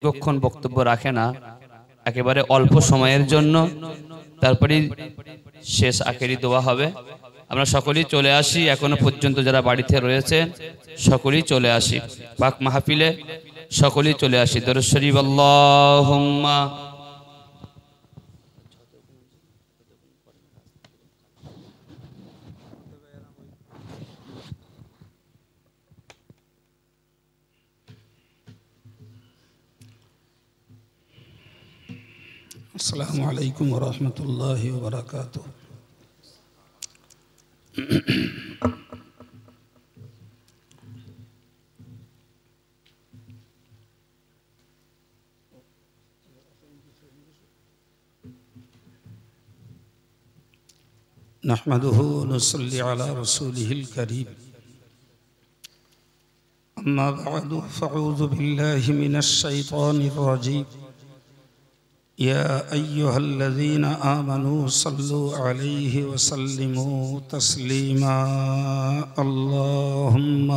দীর্ঘক্ষণ বক্তব্য রাখে না, একেবারে অল্প সময়ের জন্য, তারপরে শেষ আখেরি দোয়া হবে। আমরা সকলেই চলে আসি, এখনো পর্যন্ত যারা বাড়িতে রয়েছে সকলেই চলে আসি, পাক মাহফিলে সকলেই চলে আসি। দরুদ শরীফ আল্লাহুম্মা السلام عليكم ورحمة الله وبركاته. نحمده ونصلي على رسوله الكريم. أما بعد فأعوذ بالله من الشيطان الرجيم. يا أيها الذين آمنوا صلوا عليه وسلموا تسليما. اللهم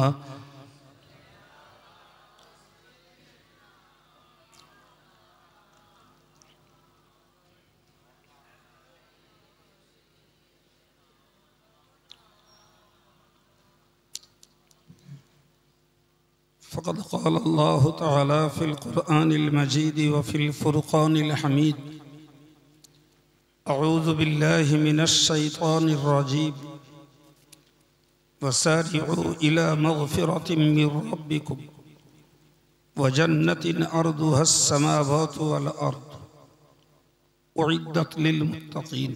فقد قال الله تعالى في القرآن المجيد وفي الفرقان الحميد: أعوذ بالله من الشيطان الرجيم وسارعوا إلى مغفرة من ربكم وجنة أرضها السماوات والأرض أعدت للمتقين.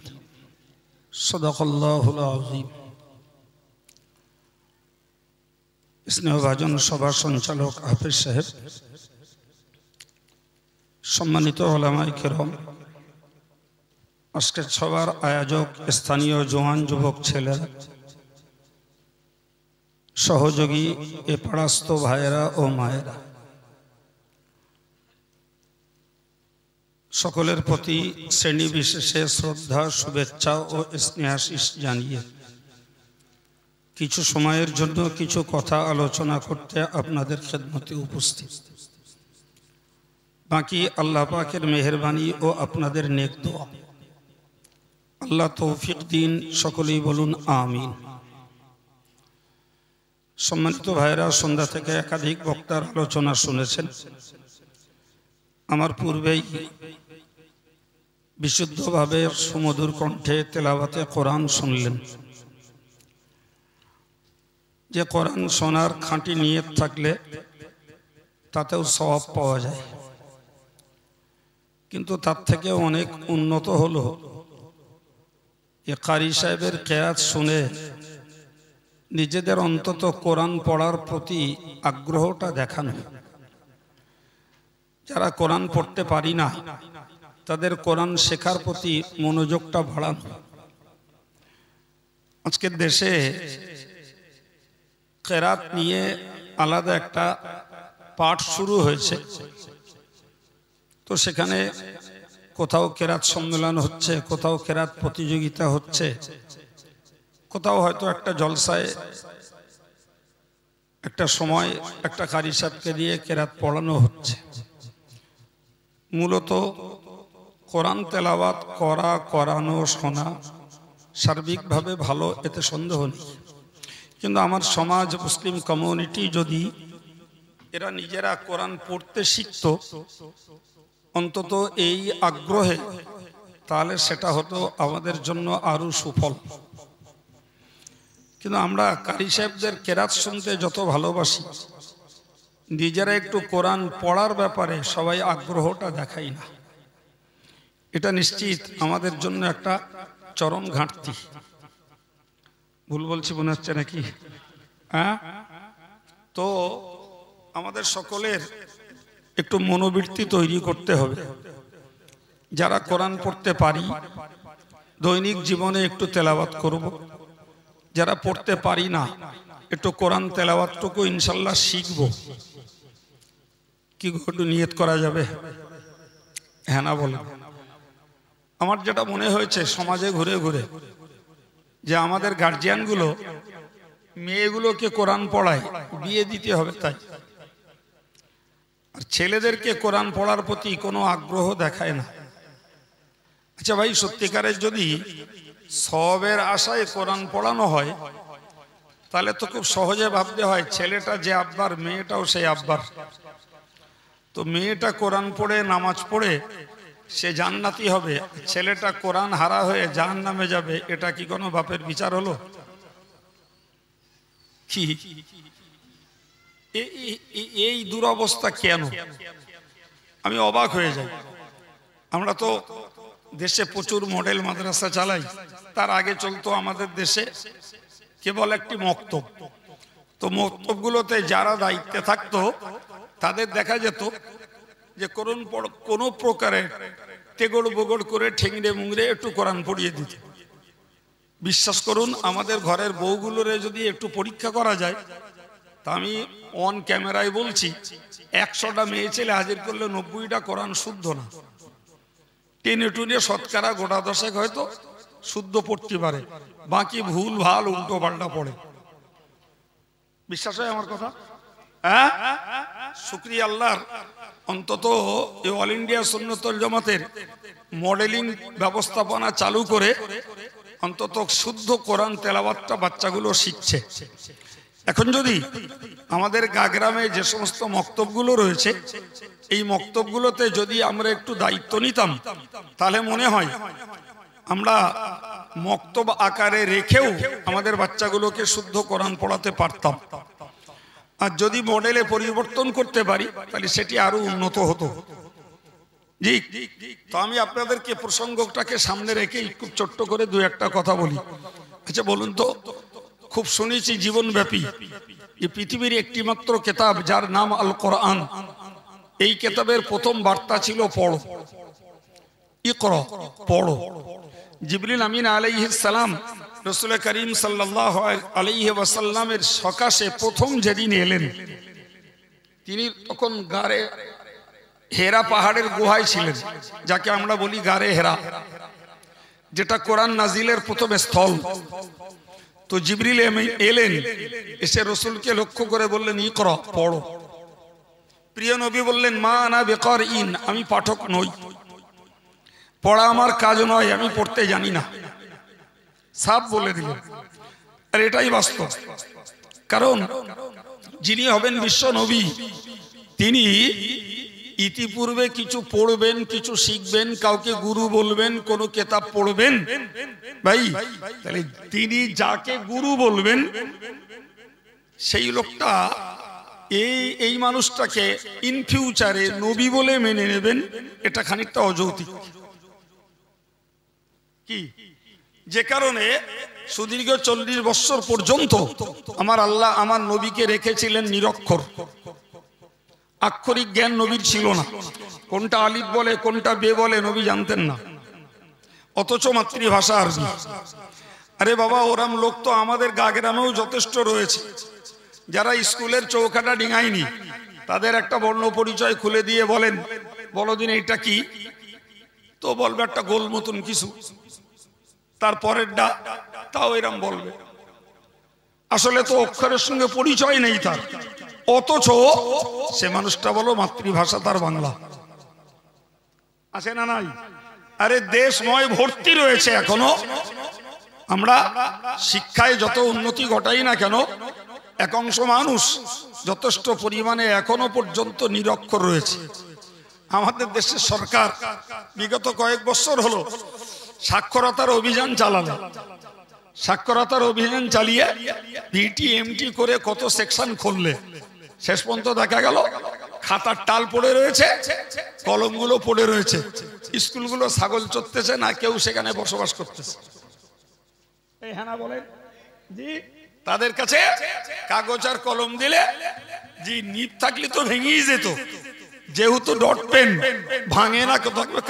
صدق الله العظيم. স্নেহভাজন সভা সঞ্চালক হাফেজ সাহেব, সম্মানিত ওলামায়ে কেরাম, আজকের সভার আয়োজক স্থানীয় জওয়ান যুবক ছেলেরা, সহযোগী এ পাড়াস্থ ভাইয়েরা ও মায়েরা, সকলের প্রতি শ্রেণী বিশেষে শ্রদ্ধা, শুভেচ্ছা ও স্নেহাশিস জানিয়ে কিছু সময়ের জন্য কিছু কথা আলোচনা করতে আপনাদের খেদমতে উপস্থিত। বাকি আল্লাহ পাকের মেহেরবানি ও আপনাদের নেক দোয়া। আল্লাহ তৌফিক দিন, সকলেই বলুন আমিন। সম্মানিত ভাইরা, সন্ধ্যা থেকে একাধিক বক্তার আলোচনা শুনেছেন। আমার পূর্বেই বিশুদ্ধভাবে সুমধুর কণ্ঠে তেলাওয়াতে কোরআন শুনলেন। যে কোরআন শোনার খাঁটি নিয়ত থাকলে তাতেও সওয়াব পাওয়া যায়, কিন্তু তার থেকে অনেক উন্নত হলো যে কারি সাহেবের কেরাত শুনে নিজেদের অন্তত কোরআন পড়ার প্রতি আগ্রহটা দেখানো। যারা কোরআন পড়তে পারি না তাদের কোরআন শেখার প্রতি মনোযোগটা বাড়ানো। আজকের দেশে কেরাত নিয়ে আলাদা একটা পাঠ শুরু হয়েছে, তো সেখানে কোথাও কেরাত সম্মেলন হচ্ছে, কোথাও কেরাত প্রতিযোগিতা হচ্ছে, কোথাও হয়তো একটা জলসায় একটা সময় একটা কারি সাহেবকে দিয়ে কেরাত পড়ানো হচ্ছে। মূলত কোরআন তেলাওয়াত করা, করানো, শোনা সার্বিকভাবে ভালো, এতে সন্দেহ নেই। কিন্তু আমার সমাজ, মুসলিম কমিউনিটি যদি এরা নিজেরা কোরআন পড়তে শিখত অন্তত এই আগ্রহে, তাহলে সেটা হতো আমাদের জন্য আরো সুফল। কিন্তু আমরা কারি সাহেবদের কেরাত শুনতে যত ভালোবাসি, নিজেরা একটু কোরআন পড়ার ব্যাপারে সবাই আগ্রহটা দেখাই না। এটা নিশ্চিত আমাদের জন্য একটা চরম ঘাটতি। ভুল বলছি মনে হচ্ছে নাকি? হ্যাঁ, তো আমাদের সকলের একটু মনোবৃত্তি তৈরি করতে হবে। যারা কোরআন পড়তে পারি দৈনিক জীবনে একটু তেলাওয়াত করব, যারা পড়তে পারি না একটু কোরআন তেলাওয়াতটুকু ইনশাল্লাহ শিখব। কি একটু নিয়ত করা যাবে? হ্যাঁ না বলেন? আমার যেটা মনে হয়েছে সমাজে ঘুরে ঘুরে যে আমাদের গার্জিয়ানগুলো মেয়েগুলোকে কোরআন পড়ায়, বিয়ে দিতে হবে তাই। আর ছেলেদেরকে কোরআন পড়ার প্রতি কোনো আগ্রহ দেখায় না। আচ্ছা ভাই, সত্যিকারের যদি সওয়াবের আশায় কোরআন পড়ানো হয় তাহলে তো খুব সহজে ভাবতে হয় ছেলেটা যে আব্বার, মেয়েটাও সেই আব্বার। তো মেয়েটা কোরআন পড়ে নামাজ পড়ে সে জান্নাতি হবে, ছেলেটা কোরআন হারা হয়ে জাহান্নামে যাবে, এটা কি কোনো বাপের বিচার হলো? কি এই দুরবস্থা কেন? আমি অবাক হয়ে যাই। আমরা তো দেশে প্রচুর মডেল মাদ্রাসা চালাই, তার আগে চলতো আমাদের দেশে কেবল একটি মক্তব। তো মক্তবগুলোতে যারা দায়িত্বে থাকতো তাদের দেখা যেত যে কোনো প্রকারে তেগড় বগড় করে ঠেংড়ে মুংড়ে একটু কোরআন পড়িয়ে দিত। বিশ্বাস করুন, আমাদের ঘরের বউগুলোরে যদি একটু পরীক্ষা করা যায়, তা আমি অন ক্যামেরায় বলছি, 100টা মেয়ে ছেলে হাজির করলে 90টা কোরআন শুদ্ধ না। টেনে টুনে শতকরা গোটা 10 হয়তো শুদ্ধ পড়তে পারে, বাকি ভুল ভাল উল্টো পাল্টা পড়ে। বিশ্বাস হয় আমার কথা? হ্যাঁ, শুকরিয়া আল্লাহর, অন্তত এই অল ইন্ডিয়া সুন্নতুল জামাতের মডেলিং ব্যবস্থাপনা চালু করে অন্তত শুদ্ধ কোরআন তেলাওয়াতটা বাচ্চাগুলো শিখছে। এখন যদি আমাদের গ্রামে যে সমস্ত মক্তবগুলো রয়েছে, এই মক্তবগুলোতে যদি আমরা একটু দায়িত্ব নিতাম, তাহলে মনে হয় আমরা মক্তব আকারে রেখেও আমাদের বাচ্চাগুলোকে শুদ্ধ কোরআন পড়াতে পারতাম। আর যদি মডেলে পরিবর্তন করতে পারি তাহলে সেটি আরো উন্নত হতো। জি, তো আমি আপনাদেরকে প্রসঙ্গটাকে সামনে রেখে খুব ছোট্ট করে দু একটা কথা বলি। আচ্ছা বলুন তো, খুব শুনেছি জীবনব্যাপী যে পৃথিবীর একটি মাত্র কিতাব যার নাম আল কোরআন, এই কিতাবের প্রথম বার্তা ছিল পড়ো, ইকরা, পড়ো। জিবরিল আমিন আলাইহিস সালাম রাসূল করিম সাল্লাল্লাহু আলাইহি ওয়াসাল্লামের সকাশে প্রথম যেদিন এলেন, তিনি তখন গারে হেরা পাহাড়ের গুহায় ছিলেন, যাকে আমরা বলি গারে হেরা, যেটা কোরআন নাজিলের প্রথম স্থল। তো জিবরিল এলেন, এসে রাসূলকে লক্ষ্য করে বললেন, ইকরা, পড়ো। প্রিয় নবী বললেন, মা আনা বিকারইন, আমি পাঠক নই, পড়া আমার কাজ নয়, আমি পড়তে জানি না। সাফ বলে দিলেন। আর এটাই বাস্তব, কারণ যিনি হবেন বিশ্ব নবী, তিনি ইতিপূর্বে কিছু পড়বেন, কিছু শিখবেন, কাউকে গুরু বলবেন, কোন কিতাব পড়বেন। ভাই, তাহলে তিনি যাকে গুরু বলবেন সেই লোকটা এই মানুষটাকে ইন ফিউচারে নবী বলে মেনে নেবেন, এটা খানিকটা অযৌক্তিক। কি, যে কারণে সুদীর্ঘ 40 বছর পর্যন্ত আমার আল্লাহ আমার নবীকে রেখেছিলেন নিরক্ষর। আক্ষরিক জ্ঞান নবীর ছিল না, কোনটা আলিফ বলে কোনটা বে বলে নবী জানতেন না, অথচ মাতৃভাষা আরবি। আরে বাবা, ওরাম লোক তো আমাদের গ্রামেও যথেষ্ট রয়েছে, যারা স্কুলের চৌকাটা ডিঙায়নি, তাদের একটা বর্ণ পরিচয় খুলে দিয়ে বলেন, বলো দিন এইটা কি, তো বলবে একটা গোল মতন কিছু, তারপরের ডা তাও এরম বলবে। আসলে তো অক্ষরের সঙ্গে পরিচয় নেই তার, অথচ সে মানুষটা বলো মাতৃভাষা তার বাংলা। আছে না নাই? আরে দেশময় ভর্তি রয়েছে এখনো। আমরা শিক্ষায় যত উন্নতি ঘটাই না কেন, এক অংশ মানুষ যথেষ্ট পরিমাণে এখনো পর্যন্ত নিরক্ষর রয়েছে। আমাদের দেশের সরকার বিগত কয়েক বছর হলো সাক্ষরতার অভিযান চালালো। সাক্ষরতার অভিযান চালিয়ে ভিটি এমটি করে কত সেকশন খুললে, শেষ পর্যন্ত দেখা গেল খাতার টাল পড়ে রয়েছে, কলমগুলো পড়ে রয়েছে, স্কুলগুলো ছাগল চড়তেছে না, কেউ সেখানে বসবাস করতেছে। এই হ্যাঁ না বলেন জি, তাদের কাছে কাগজ আর কলম দিলে জি নিপ থাকলে তো ভেঙেই যেত, যেহেতু ডট পেন ভাঙে না,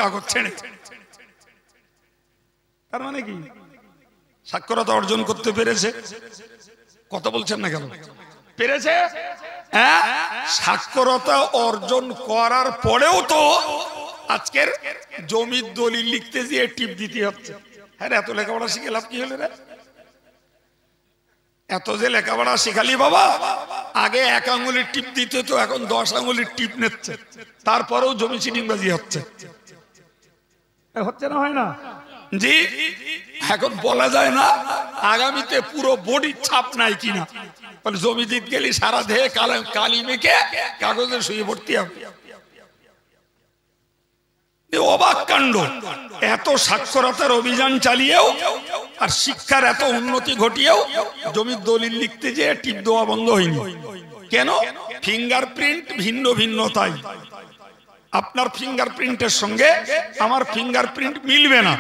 কাগজ ছেড়ে। তার মানে কি, সাক্ষরতা অর্জন করতে পেরেছে। কথা বলছেন না কেন? পেরেছে। হ্যাঁ, সাক্ষরতা অর্জন করার পরেও তো আজকের জমির দলিল লিখতে গিয়ে টিপ দিতে হচ্ছে। হ্যাঁ, এত লেখাপড়া শিখে লাভ কি হলো রে? এত যে লেখাপড়া শিখালি বাবা, আগে 1 আঙ্গুলের টিপ দিতে তো এখন 10 আঙ্গুলের টিপ নিচ্ছে, তারপরেও জমি চিটিংবাজি হচ্ছে। হচ্ছে না, হয় না? জি, এখন বলা যায় না আগামীতে পুরো বডি ছাপ নাই কিনা। জমি জিত গেলি সারা দেহে কালি মেখে কাগজের শুয়ে ভর্তি হবে। অবাক কাণ্ড, এত সাক্ষরতার অভিযান চালিয়েও আর শিক্ষার এত উন্নতি ঘটিয়েও জমির দলিল লিখতে যে টিপ দেওয়া বন্ধ হয়নি। কেন? ফিঙ্গারপ্রিন্ট ভিন্ন ভিন্ন, তাই আপনার ফিঙ্গারপ্রিন্টের সঙ্গে আমার ফিঙ্গারপ্রিন্ট মিলবে না।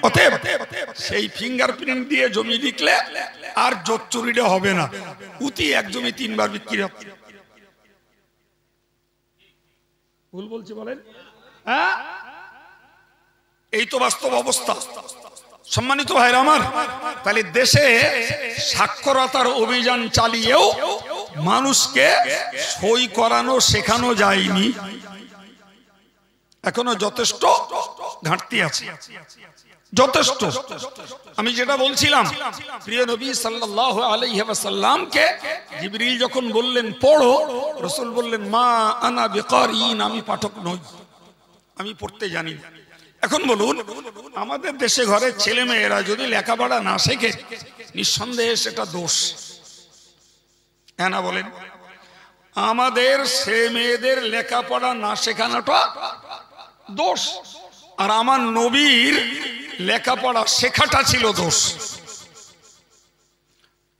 অতএব সেই ফিঙ্গারপ্রিন্ট দিয়ে জমি লিখলে আর জোট চুরিটা হবে না। উতি এক জমি 3 বার বিক্রি হবে। ভুল বলছি বলেন? হ্যাঁ, এই তো বাস্তব অবস্থা। সম্মানিত ভাইরা আমার, তাহলে দেশে সাক্ষরতার অভিযান চালিয়েও মানুষকে সই করানো শেখানো যায়নি, এখনো যথেষ্ট ঘাটতি আছে, যথেষ্ট। আমি যেটা বলছিলাম, প্রিয় নবী সাল্লাল্লাহু আলাইহি ওয়াসাল্লামকে জিবরিল যখন বললেন পড়ো, রাসূল বললেন মা আনা বিকারিন, আমি পাঠক নই, আমি পড়তে জানি না। এখন বলুন, আমাদের দেশে ঘরে ছেলে মেয়েরা যদি লেখাপড়া না শেখে, নিঃসন্দেহে সেটা দোষ। হ্যাঁ না বলেন? আমাদের ছেলে মেয়েদের লেখাপড়া না শেখানোটা দোষ, আর আমার নবীর লেখাপড়া শেখাটা ছিল দোষ।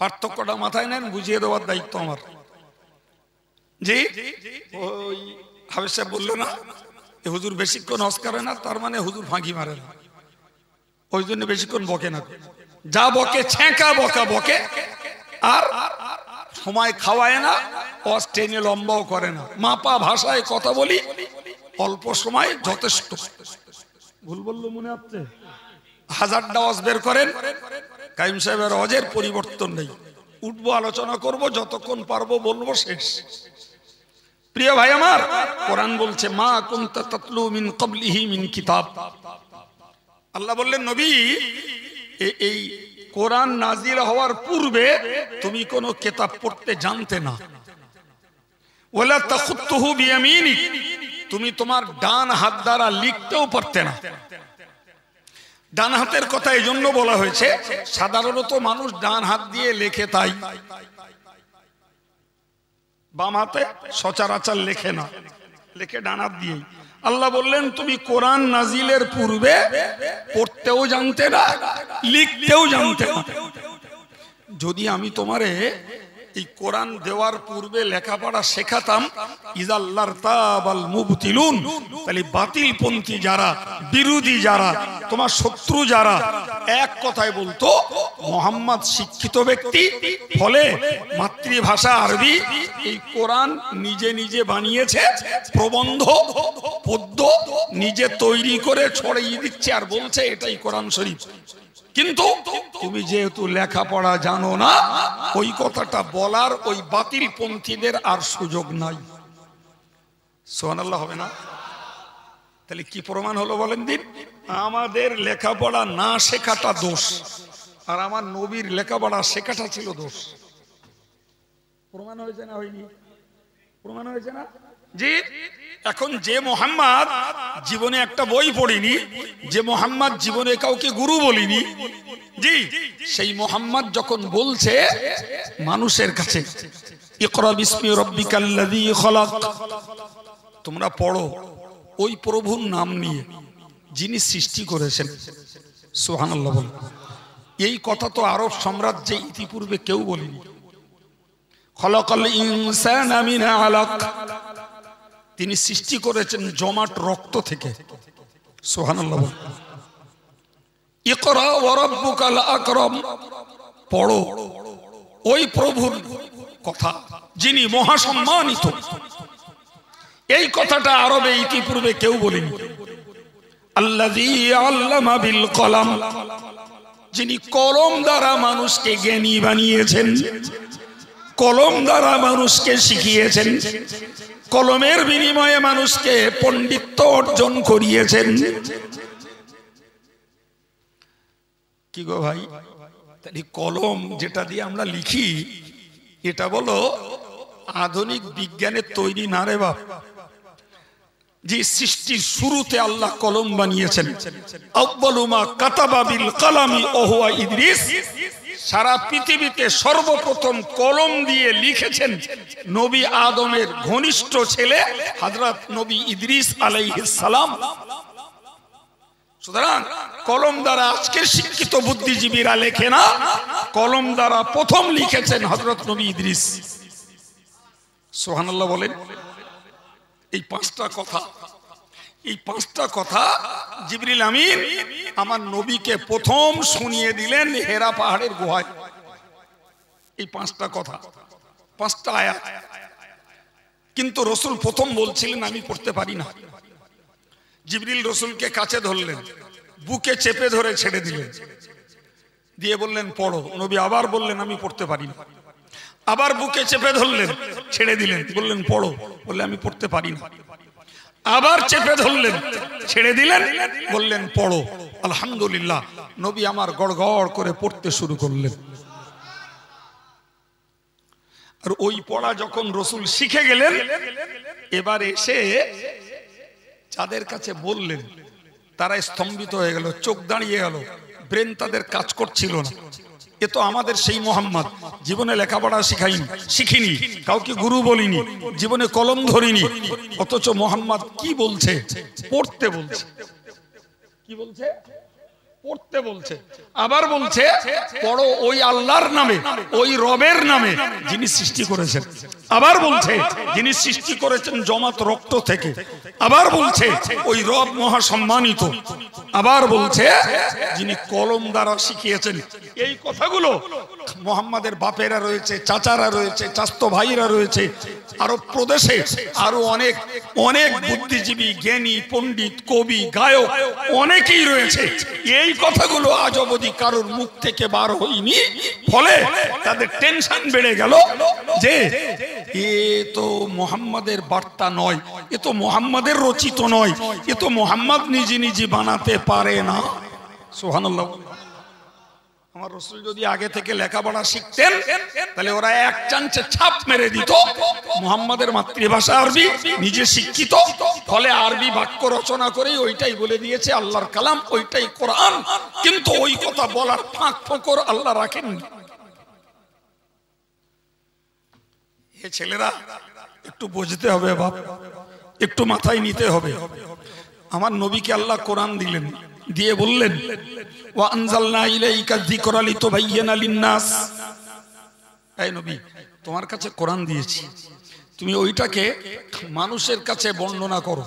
পার্থক্যটা মাথায় নেন, বুঝিয়ে দেওয়ার দায়িত্ব আমার। জি, ওই হাফেজ সাহেব বললো না হুজুর বেশিক্ষণ হজ করে না, তার মানে হুজুর ফাঁকি মারে না, ওই জন্য বেশিক্ষণ বকে না। যা বকে ছেঁকা বকা বকে, আর সময় খাওয়ায় না, হজ টেনে লম্বাও করে না। মাপা ভাষায় কথা বলি, অল্প সময় যথেষ্ট। ভুল বললো মনে হচ্ছে? 1000টা হজ বের করেন, কাইম সাহেবের হজের পরিবর্তন নেই। উঠবো, আলোচনা করব, যতক্ষণ পারবো বলবো, শেষ। প্রিয় ভাই আমার, কোরআন বলছে মা কুনতা তাতলু মিন ক্বাবলিহি মিন কিতাব। আল্লাহ বললেন নবী, এই কোরআন নাজিল হওয়ার পূর্বে তুমি কোনো কিতাব পড়তে জানতে না। ওয়ালা তাখুতুহু বিয়ামিনিক, তুমি তোমার ডান হাত দ্বারা লিখতেও পারতে না। ডান হাতের কথা এই জন্য বলা হয়েছে, সাধারণত মানুষ ডান হাত দিয়ে লেখে, তাই বাম হাতে সচরাচর লেখে না, লেখে ডান হাত দিয়েই। আল্লাহ বললেন তুমি কোরআন নাজিলের পূর্বে পড়তেও জানতে না, লিখতেও জানতে না। যদি আমি তোমারে এই কোরআন দেওয়ার পূর্বে লেখাপড়া শেখাতাম, ইজাল্লার তাবাল মুবতিলুন, তাহলে বাতিলপন্থী যারা, বিরোধী যারা, তোমার শত্রু যারা, এক কথায় বলতো মুহাম্মদ শিক্ষিত ব্যক্তি, ফলে মাতৃভাষা আরবি, এই কোরআন নিজে নিজে বানিয়েছে, প্রবন্ধ পদ্য নিজে তৈরি করে ছড়িয়ে দিচ্ছে, আর বলছে এটাই কোরআন শরীফ। কিন্তু তুমি যেহেতু লেখাপড়া জানো না, ওই কথাটা বলার ওই বাতিল পন্থীদের আর সুযোগ নাই। সুবহানাল্লাহ হবে না? তাহলে কি প্রমাণ হলো বলেন দিন? আমাদের লেখাপড়া না শেখাটা দোষ, আর আমার নবীর লেখাপড়া শেখাটা ছিল দোষ। প্রমাণ হয়েছে না হয়নি? প্রমাণ হয়েছে না? জি। এখন যে মুহাম্মদ জীবনে একটা বই পড়িনি, যে মুহাম্মদ জীবনে কাউকে গুরু বলিনি, জি, সেই মুহাম্মদ যখন বলছে মানুষের কাছে ইকরা বিসমি রাব্বিকাল্লাযী খলাক, তোমরা পড়ো ওই প্রভুর নাম নিয়ে যিনি সৃষ্টি করেছেন। সুবহানাল্লাহ বল। এই কথা তো আরব সাম্রাজ্যে ইতিপূর্বে কেউ বলেনি। খলাকাল ইনসানা মিন আলাক, তিনি সৃষ্টি করেছেন জমাট রক্ত থেকে। সুবহানাল্লাহ। ইকরা ওয়া রাব্বুকাল আকরাম, পড়ো ওই প্রভুর কথা যিনি মহাসম্মানিত। এই কথাটা আরবে ইতিপূর্বে কেউ বলেনি। আল্লাযী আল্লামা বিল কলম, যিনি কলম দ্বারা মানুষকে জ্ঞানী বানিয়েছেন, কলম দ্বারা মানুষকে শিখিয়েছেন, কলমের বিনিময়ে মানুষকে পণ্ডিত্য অর্জন করিয়েছেন। কি গো ভাই, তাই কলম যেটা দিয়ে আমরা লিখি এটা বলো আধুনিক বিজ্ঞানের তৈরি না রে বাপ। যে সৃষ্টির শুরুতে আল্লাহ কলম বানিয়েছেন, আউয়ালু মা কাতাবা বিল কালামি ওয়া হুয়া ইদ্রিস, সারা পৃথিবীতে সর্বপ্রথম কলম দিয়ে লিখেছেন নবী আদমের ঘনিষ্ঠ ছেলে হযরত নবী ইদ্রিস আলাইহিস সালাম। সুতরাং কলম দ্বারা আজকের শিক্ষিত বুদ্ধিজীবীরা লেখে না, কলম দ্বারা প্রথম লিখেছেন হযরত নবী ইদ্রিস। সুবহানাল্লাহ বলেন। এই পাঁচটা কথা জিবরিল আমিন আমার নবীকে প্রথম শুনিয়ে দিলেন হেরা পাহাড়ের গুহায়। এই পাঁচটা কথা, পাঁচটা আয়াত। কিন্তু রসুল প্রথম বলছিলেন আমি পড়তে পারি না। জিবরিল রসুলকে কাছে ধরলেন, বুকে চেপে ধরে ছেড়ে দিলেন, দিয়ে বললেন পড়ো। নবী আবার বললেন আমি পড়তে পারি না। আবার বুকে চেপে ধরলেন, ছেড়ে দিলেন, বললেন পড়ো। বললেন আমি পড়তে পারি না। আবার চেপে ধরলেন, ছেড়ে দিলেন, বললেন পড়ো। আলহামদুলিল্লাহ, নবী আমার গড়গড় করে পড়তে শুরু করলেন। আর ওই পড়া যখন রসুল শিখে গেলেন, এবার এসে যাদের কাছে বললেন তারা স্তম্ভিত হয়ে গেল, চোখ দাঁড়িয়ে গেল, ব্রেন তাদের কাজ করছিল না। এ তো আমাদের সেই মোহাম্মদ, জীবনে লেখাপড়া শিখিনি, কাউকে গুরু বলিনি, জীবনে কলম ধরিনি, অথচ মোহাম্মদ কি বলছে? পড়তে বলছে। কি বলছে? পড়তে বলছে। আবার বলছে পড়ো ওই আল্লাহর নামে, ওই রবের নামে যিনি সৃষ্টি করেছেন। আবার বলছে যিনি সৃষ্টি করেছেন জমাত রক্ত থেকে। আবার বলছে ওই রব মহা সম্মানিত। আবার বলছে যিনি কলম দ্বারা শিখিয়েছেন। এই কথাগুলো মোহাম্মদের বাপেরা রয়েছে, চাচারা রয়েছে, চাস্তো ভাইরা রয়েছে, আরব প্রদেশে আরো অনেক অনেক বুদ্ধিজীবী, জ্ঞানী, পণ্ডিত, কবি, গায়ক অনেকেই রয়েছে। এই কথাগুলো আজ অবধি কারোর মুখ থেকে বার হয়নি। ফলে তাদের টেনশন বেড়ে গেল যে এ তো মোহাম্মদের বার্তা নয়, এ তো মোহাম্মদের রচিত নয়, এ তো মোহাম্মদ নিজে নিজে বানাতে পারে না। সুবহানাল্লাহ। আমার রাসূল যদি আগে থেকে লেখাপড়া শিখতেন তাহলে ওরা এক চান্সে ছাপ মেরে দিত মুহাম্মাদের মাতৃভাষা আরবি, নিজে শিক্ষিত, ফলে আরবি বাক্য রচনা করে ওইটাই বলে দিয়েছে আল্লাহর কালাম, ওইটাই কোরআন। কিন্তু ওই কথা বলার ফাঁক ফোকর আল্লাহ রাখেননি। এ ছেলেরা একটু বুঝতে হবে বাপ, একটু মাথায় নিতে হবে। আমার নবীকে আল্লাহ কোরআন দিলেন, দিয়ে বললেন ওয়া আনজালনা ইলাইকা যিকরা লিতুবাইয়িনা লিন-নাস। এই নবী, তোমার কাছে কোরআন দিয়েছি, তুমি ওইটাকে মানুষের কাছে বর্ণনা করো,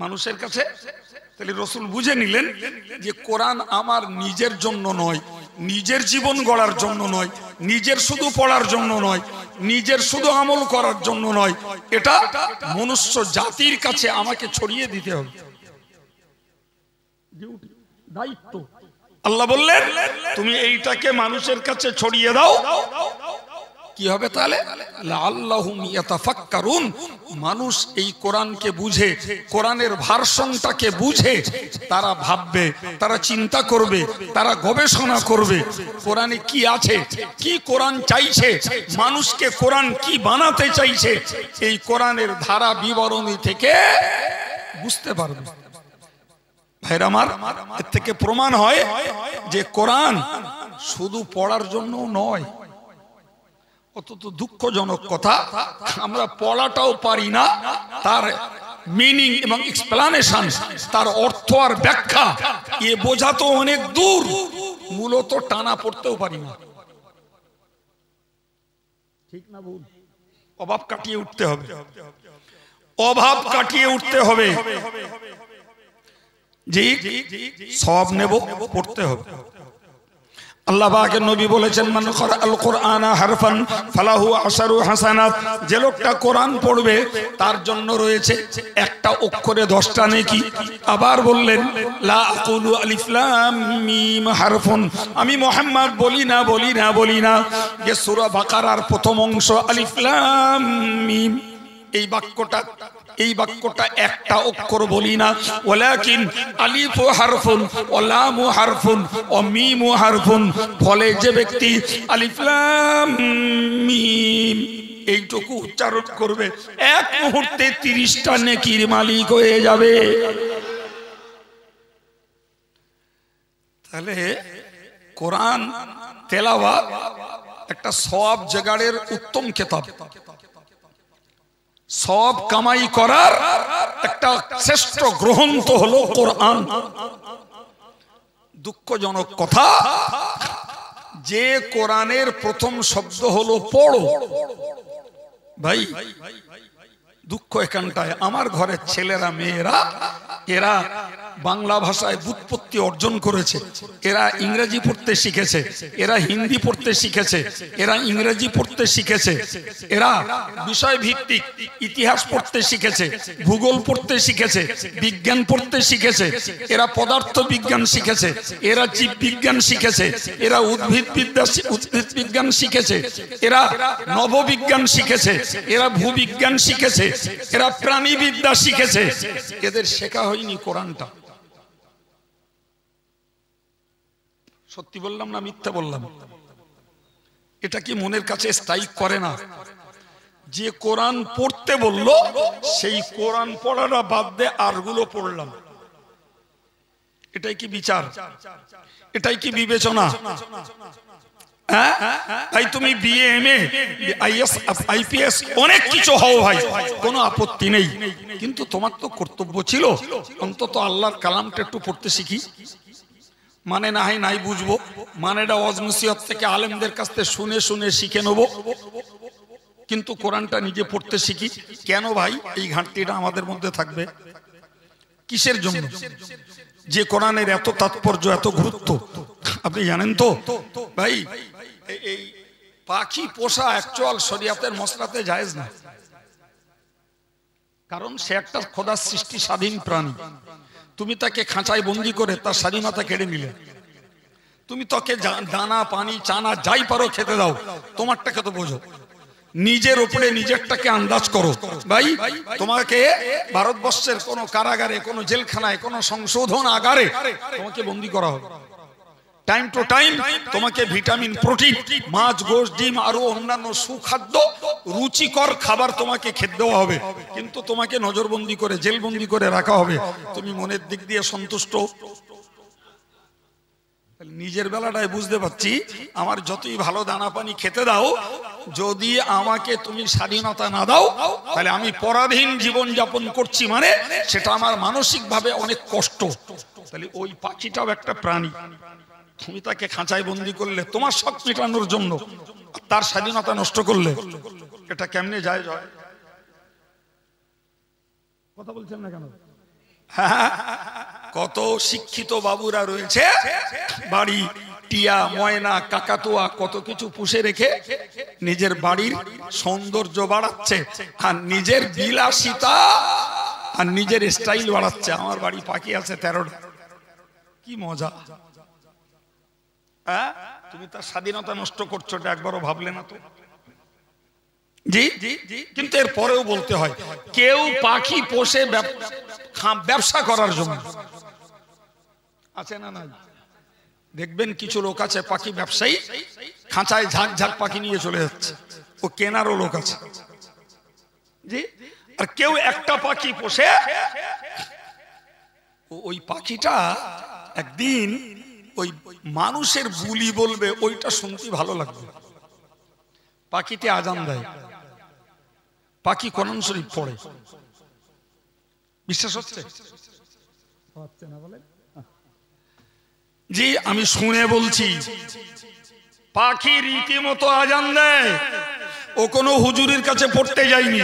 মানুষের কাছে। তাহলে রাসূল বুঝে নিলেন যে কোরআন আমার নিজের জন্য নয়, নিজের জীবন গড়ার জন্য নয়, নিজের শুধু পড়ার জন্য নয়, নিজের শুধু আমল করার জন্য নয়, এটা মনুষ্য জাতির কাছে আমাকে ছড়িয়ে দিতে হবে। দায়িত্ব। আল্লাহ বললেন তুমি এইটাকে মানুষের কাছে ছড়িয়ে দাও। কি হবে তাহলে? লাআল্লাহুম ইয়াতাফাক্কারুন। মানুষ এই কোরআনকে বুঝে, কোরআনের ভার্সনটাকে বুঝে তারা ভাববে, তারা চিন্তা করবে, তারা গবেষণা করবে কোরআনে কি আছে, কি কোরআন চাইছে, মানুষকে কোরআন কি বানাতে চাইছে, এই কোরআনের ধারা বিবরণী থেকে বুঝতে পারবে। ভাইরা আমার, এর থেকে প্রমাণ হয় যে কোরআন শুধু পড়ার জন্য নয়। অত্যন্ত দুঃখজনক কথা, আমরা পড়াটাও পারি না, তার মিনিং এবং এক্সপ্লানেশন, তার অর্থ আর ব্যাখ্যা এ বোঝা তো অনেক দূর, মূলত টানা পড়তেও পারি না। ঠিক না ভুল? অভাব কাটিয়ে উঠতে হবে, অভাব কাটিয়ে উঠতে হবে। জি, সব নেব, পড়তে হবে। আল্লাহ পাকের নবী বলেছেন মান ক্বারাআল কুরআনা হারফান ফালাহু আশারু হাসানাত। যে লোকটা কোরআন পড়বে তার জন্য রয়েছে একটা অক্ষরে 10টা নেকি। আবার বললেন লা আকুলু আলিফ লাম মিম হারফুন। আমি মুহাম্মদ বলি না যে সূরা বাকারার প্রথম অংশ আলিফ লাম মিম, এই বাক্যটা এই বাক্যটা একটা অক্ষর বলি না, ওয়ালাকিন আলিফু হারফুন ওয়া লামু হারফুন ওয়া মিমু হারফুন। ফলে যে ব্যক্তি আলিফ লাম মিম এইটুকু উচ্চারণ করবে এক মুহূর্তে 30টা নেকির মালিক হয়ে যাবে। তাহলে কোরআন তেলাওয়াত একটা সওয়াব জোগাড়ের উত্তম কিতাব, সওয়াব কামাই করার একটা শ্রেষ্ঠ গ্রন্থ হলো কোরআন। দুঃখজনক কথা, যে কোরআনের প্রথম শব্দ হলো পড়ো, ভাই দুঃখ এখানটায়, আমার ঘরের ছেলেরা মেয়েরা এরা বাংলা ভাষায় ব্যুৎপত্তি অর্জন করেছে, এরা ইংরেজি পড়তে শিখেছে, এরা হিন্দি পড়তে শিখেছে, এরা ইংরেজি পড়তে শিখেছে, এরা বিষয় ভিত্তিক ইতিহাস পড়তে শিখেছে, ভূগোল পড়তে শিখেছে, বিজ্ঞান পড়তে শিখেছে, এরা পদার্থ বিজ্ঞান শিখেছে, এরা জীব বিজ্ঞান শিখেছে, এরা উদ্ভিদ বিজ্ঞান শিখেছে, এরা নববিজ্ঞান শিখেছে, এরা ভূবিজ্ঞান শিখেছে, এরা প্রাণীবিদ্যা শিখেছে। এদের শেখা হয়নি কোরআনটা। সত্যি বললাম না মিথ্যা বললাম? এটা কি মনের কাছে স্ট্রাইক করে না? যে কোরআন পড়তে বললো সেই কোরআন পড়াটা বাদ দিয়ে আরগুলো পড়লাম, এটাই কি বিচার? এটাই কি বিবেচনা? হ্যাঁ ভাই, তুমি বিএ এমএ আইএস আইপিএস অনেক কিছু হও ভাই, কোনো আপত্তি নেই, কিন্তু তোমার তো কর্তব্য ছিল অন্তত আল্লাহর কালামটা একটু পড়তে শিখি। মানে না হয় নাই বুঝবো, মানেটা ওয়াজ নসিহত থেকে আলেমদের কাছ থেকে শুনে শুনে শিখে নেবো, কিন্তু কোরআনটা নিজে পড়তে শিখি কেন ভাই? এই ঘাটতিটা আমাদের মধ্যে থাকবে কিসের জন্য? যে কোরআনের এত তাৎপর্য, এত গুরুত্ব, আপনি জানেন তো ভাই, এই পাখি পোষা অ্যাকচুয়াল শরিয়াতের মসলাতে জায়েজ না, কারণ সে একটা খোদার সৃষ্টি, স্বাধীন প্রাণী। তুমি তাকে খাঁচায় বন্দি করে তার স্বাধীনতা কেড়ে নিলে। তুমি তাকে দানা পানি চানা যাই পারো খেতে দাও, তোমারটাকে তো বোঝো, নিজের উপরে নিজেরটাকে আন্দাজ করো ভাই। তোমাকে ভারতবর্ষের কোন কারাগারে, কোন জেলখানায়, কোন সংশোধন আগারে তোমাকে বন্দি করা হবে। টাইম টু টাইম তোমাকে ভিটামিন, প্রোটিন, মাছ, গোশত, ডিম আরো অন্যান্য সুখাদ্য, রুচিকর খাবার তোমাকে খেতে দেওয়া হবে, কিন্তু তোমাকে নজরবন্দি করে, জেলবন্দি করে রাখা হবে। তুমি মনের দিক দিয়ে সন্তুষ্ট? নিজের বেলাটাই বুঝতে পারছি, আমার যতই ভালো দানা পানি খেতে দাও, যদি আমাকে তুমি স্বাধীনতা না দাও, তাহলে আমি পরাধীন জীবন যাপন করছি, মানে সেটা আমার মানসিক ভাবে অনেক কষ্ট। তাহলে ওই পাখিটাও একটা প্রাণী, তুমি তাকে খাঁচায় বন্দি করলে তোমার শখ মেটানোর জন্য, তার স্বাধীনতা নষ্ট করলে, এটা কেমনে যায়? কথা বলছেন না কেন? কত শিক্ষিত বাবুরা রয়েছে, বাড়ি টিয়া, ময়না, কাকাতুয়া কত কিছু পুষে রেখে নিজের বাড়ির সৌন্দর্য বাড়াচ্ছে, আর নিজের বিলাসিতা আর নিজের স্টাইল বাড়াচ্ছে। আমার বাড়ি পাখি আছে 13টা, কি মজা! হ্যাঁ, তুমি তার স্বাধীনতা নষ্ট করছো, এটা একবারও ভাবলে না তো? জি, কিন্তু এর পরেও বলতে হয়, কেউ পাখি পোষে ব্যবসা করার জন্য, আছে না নাই? দেখবেন কিছু লোক আছে পাখি ব্যবসায়ী, খাঁচায় ঝাঁক ঝাঁক পাখি নিয়ে চলে যাচ্ছে, ও কেনারও লোক আছে। জি, আর কেউ একটা পাখি পোষে, ওই পাখিটা একদিন ওই মানুষের বুলি বলবে, ওইটা শুনতে ভালো লাগবে। পাখিতে আজান দেয়, পাখি কোরআন শরীফ পড়ে, বিশ্বাস হচ্ছে? জি, আমি শুনে বলছি, পাখি রীতিমতো আজান দেয়। ও কোনো হুজুরের কাছে পড়তে যায়নি,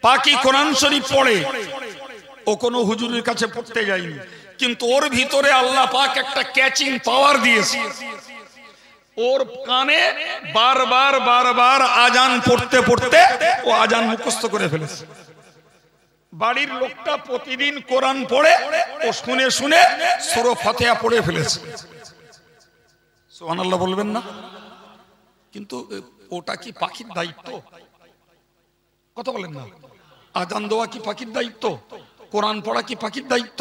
পাখি কোরআন শরীফ পড়ে, ও কোনো হুজুরের কাছে পড়তে যায়নি, কিন্তু ওর ভিতরে আল্লাহ পাক একটা ক্যাচিং পাওয়ার দিয়েছে। ওর কানে বারবার বারবার আজান পড়তে পড়তে ও আজান মুখস্থ করে ফেলেছে। বাড়ির লোকটা প্রতিদিন কোরআন পড়ে, ও শুনে শুনে সূরা ফাতিহা পড়ে ফেলেছে। সুবহানাল্লাহ বলবেন না? কিন্তু ওটা কি পাখির দায়িত্ব? কথা বলেন না? আজান দেওয়া কি পাখির দায়িত্ব? কোরআন পড়া কি পাখির দায়িত্ব?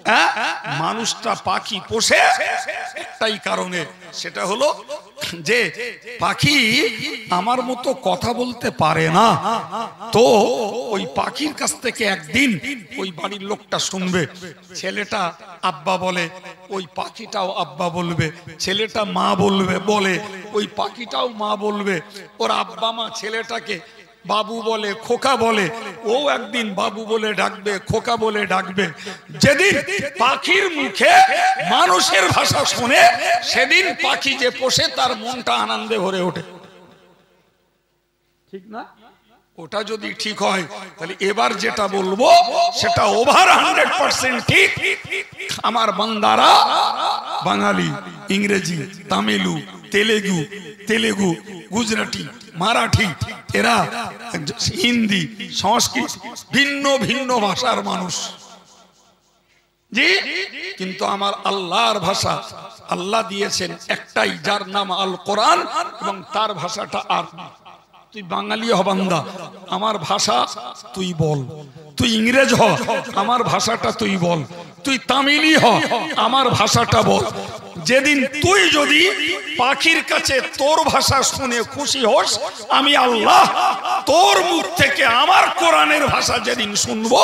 হ্যাঁ, মানুষটা পাখি পোষে একটাই কারণে, সেটা হলো যে পাখি আমার মতো কথা বলতে পারে না, তো ওই পাখির কাছ থেকে একদিন ওই বাড়ির লোকটা শুনবে, ছেলেটা আব্বা বলে ওই পাখিটাও আব্বা বলবে, ছেলেটা মা বলবে বলে ওই পাখিটাও মা বলবে, ওর আব্বা মা ছেলেটাকে বাবু বলে খোকা বলে, ও একদিন বাবু বলে ডাকবে, খোকা বলে ডাকবে। যেদিন পাখির মুখে মানুষের ভাষা শুনে সেদিন পাখি যে পোষে তার মনটা আনন্দে ভরে ওঠে, ঠিক না? ওটা যদি ঠিক হয় তাহলে এবার যেটা বলবো সেটা ওভার 100% ঠিক। আমার বান্দারা বাঙালি, ইংরেজি, তামিলু, তেলেগু, গুজরাটি, মারাঠি, এরা হিন্দি, সংস্কৃত, ভিন্ন ভিন্ন ভাষার মানুষ, জি, কিন্তু আমার আল্লাহর ভাষা আল্লাহ দিয়েছেন একটাই, যার নাম আল কোরআন, এবং তার ভাষাটা আর। তুই বাঙালি হ বান্দা, আমার ভাষা তুই বল, তুই ইংরেজ হ, আমার ভাষাটা তুই বল, তুই তামিলি হ, আমার ভাষাটা বল। যেদিন তুই যদি পাখির কাছে তোর ভাষা শুনে খুশি হোস, আমি আল্লাহ তোর মুখ থেকে আমার কোরআনের ভাষা যেদিন শুনবো,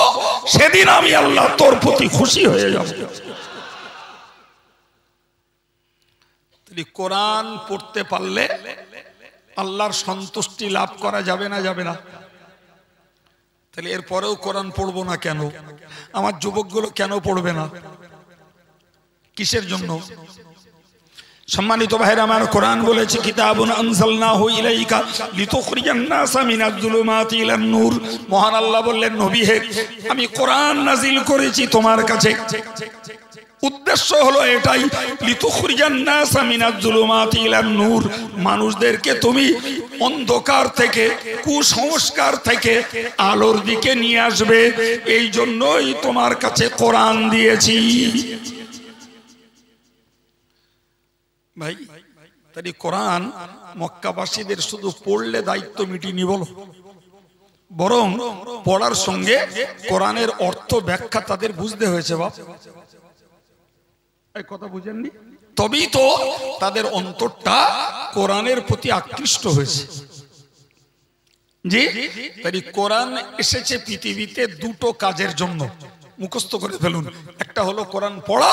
সেদিন আমি আল্লাহ তোর প্রতি খুশি হয়ে যাব। কোরআন পড়তে পারলে আল্লাহর সন্তুষ্টি লাভ করা যাবে না, যাবে না? তাহলে এরপরেও কোরআন পড়বো না কেন? আমার যুবকগুলো কেন পড়বে না? কিসের জন্য? সম্মানিত ভাইরা আমার, কোরআন বলেছে কিতাবুন আনজালনাহু ইলাইকা লিতুখরিজান নাসা মিনাজ যুলুমাতি ইলান নূর। মহান আল্লাহ বললেন, নবী হে, আমি কোরআন নাজিল করেছি তোমার কাছে, উদ্দেশ্য হলো এটাই, লিতুখরিজান নাসা মিনাজ যুলুমাতি ইলান নূর, মানুষদেরকে তুমি অন্ধকার থেকে, কুসংস্কার থেকে আলোর দিকে নিয়ে আসবে, এই জন্যই তোমার কাছে কোরআন দিয়েছি। ভাই, তাই কোরআন মক্কাবাসীদের শুধু পড়লে দায়িত্ব মিটিনি বলো, বরং পড়ার সঙ্গে কোরআনের অর্থ ব্যাখ্যা তাদের বুঝতে হয়েছে। বাপ, এই কথা বুঝেননি? তবেই তো তাদের অন্তরটা কোরআনের প্রতি আকৃষ্ট হয়েছে। জি, তাই কোরআন এসেছে পৃথিবীতে দুটো কাজের জন্য, মুখস্থ করে ফেলুন। একটা হলো কোরআন পড়া,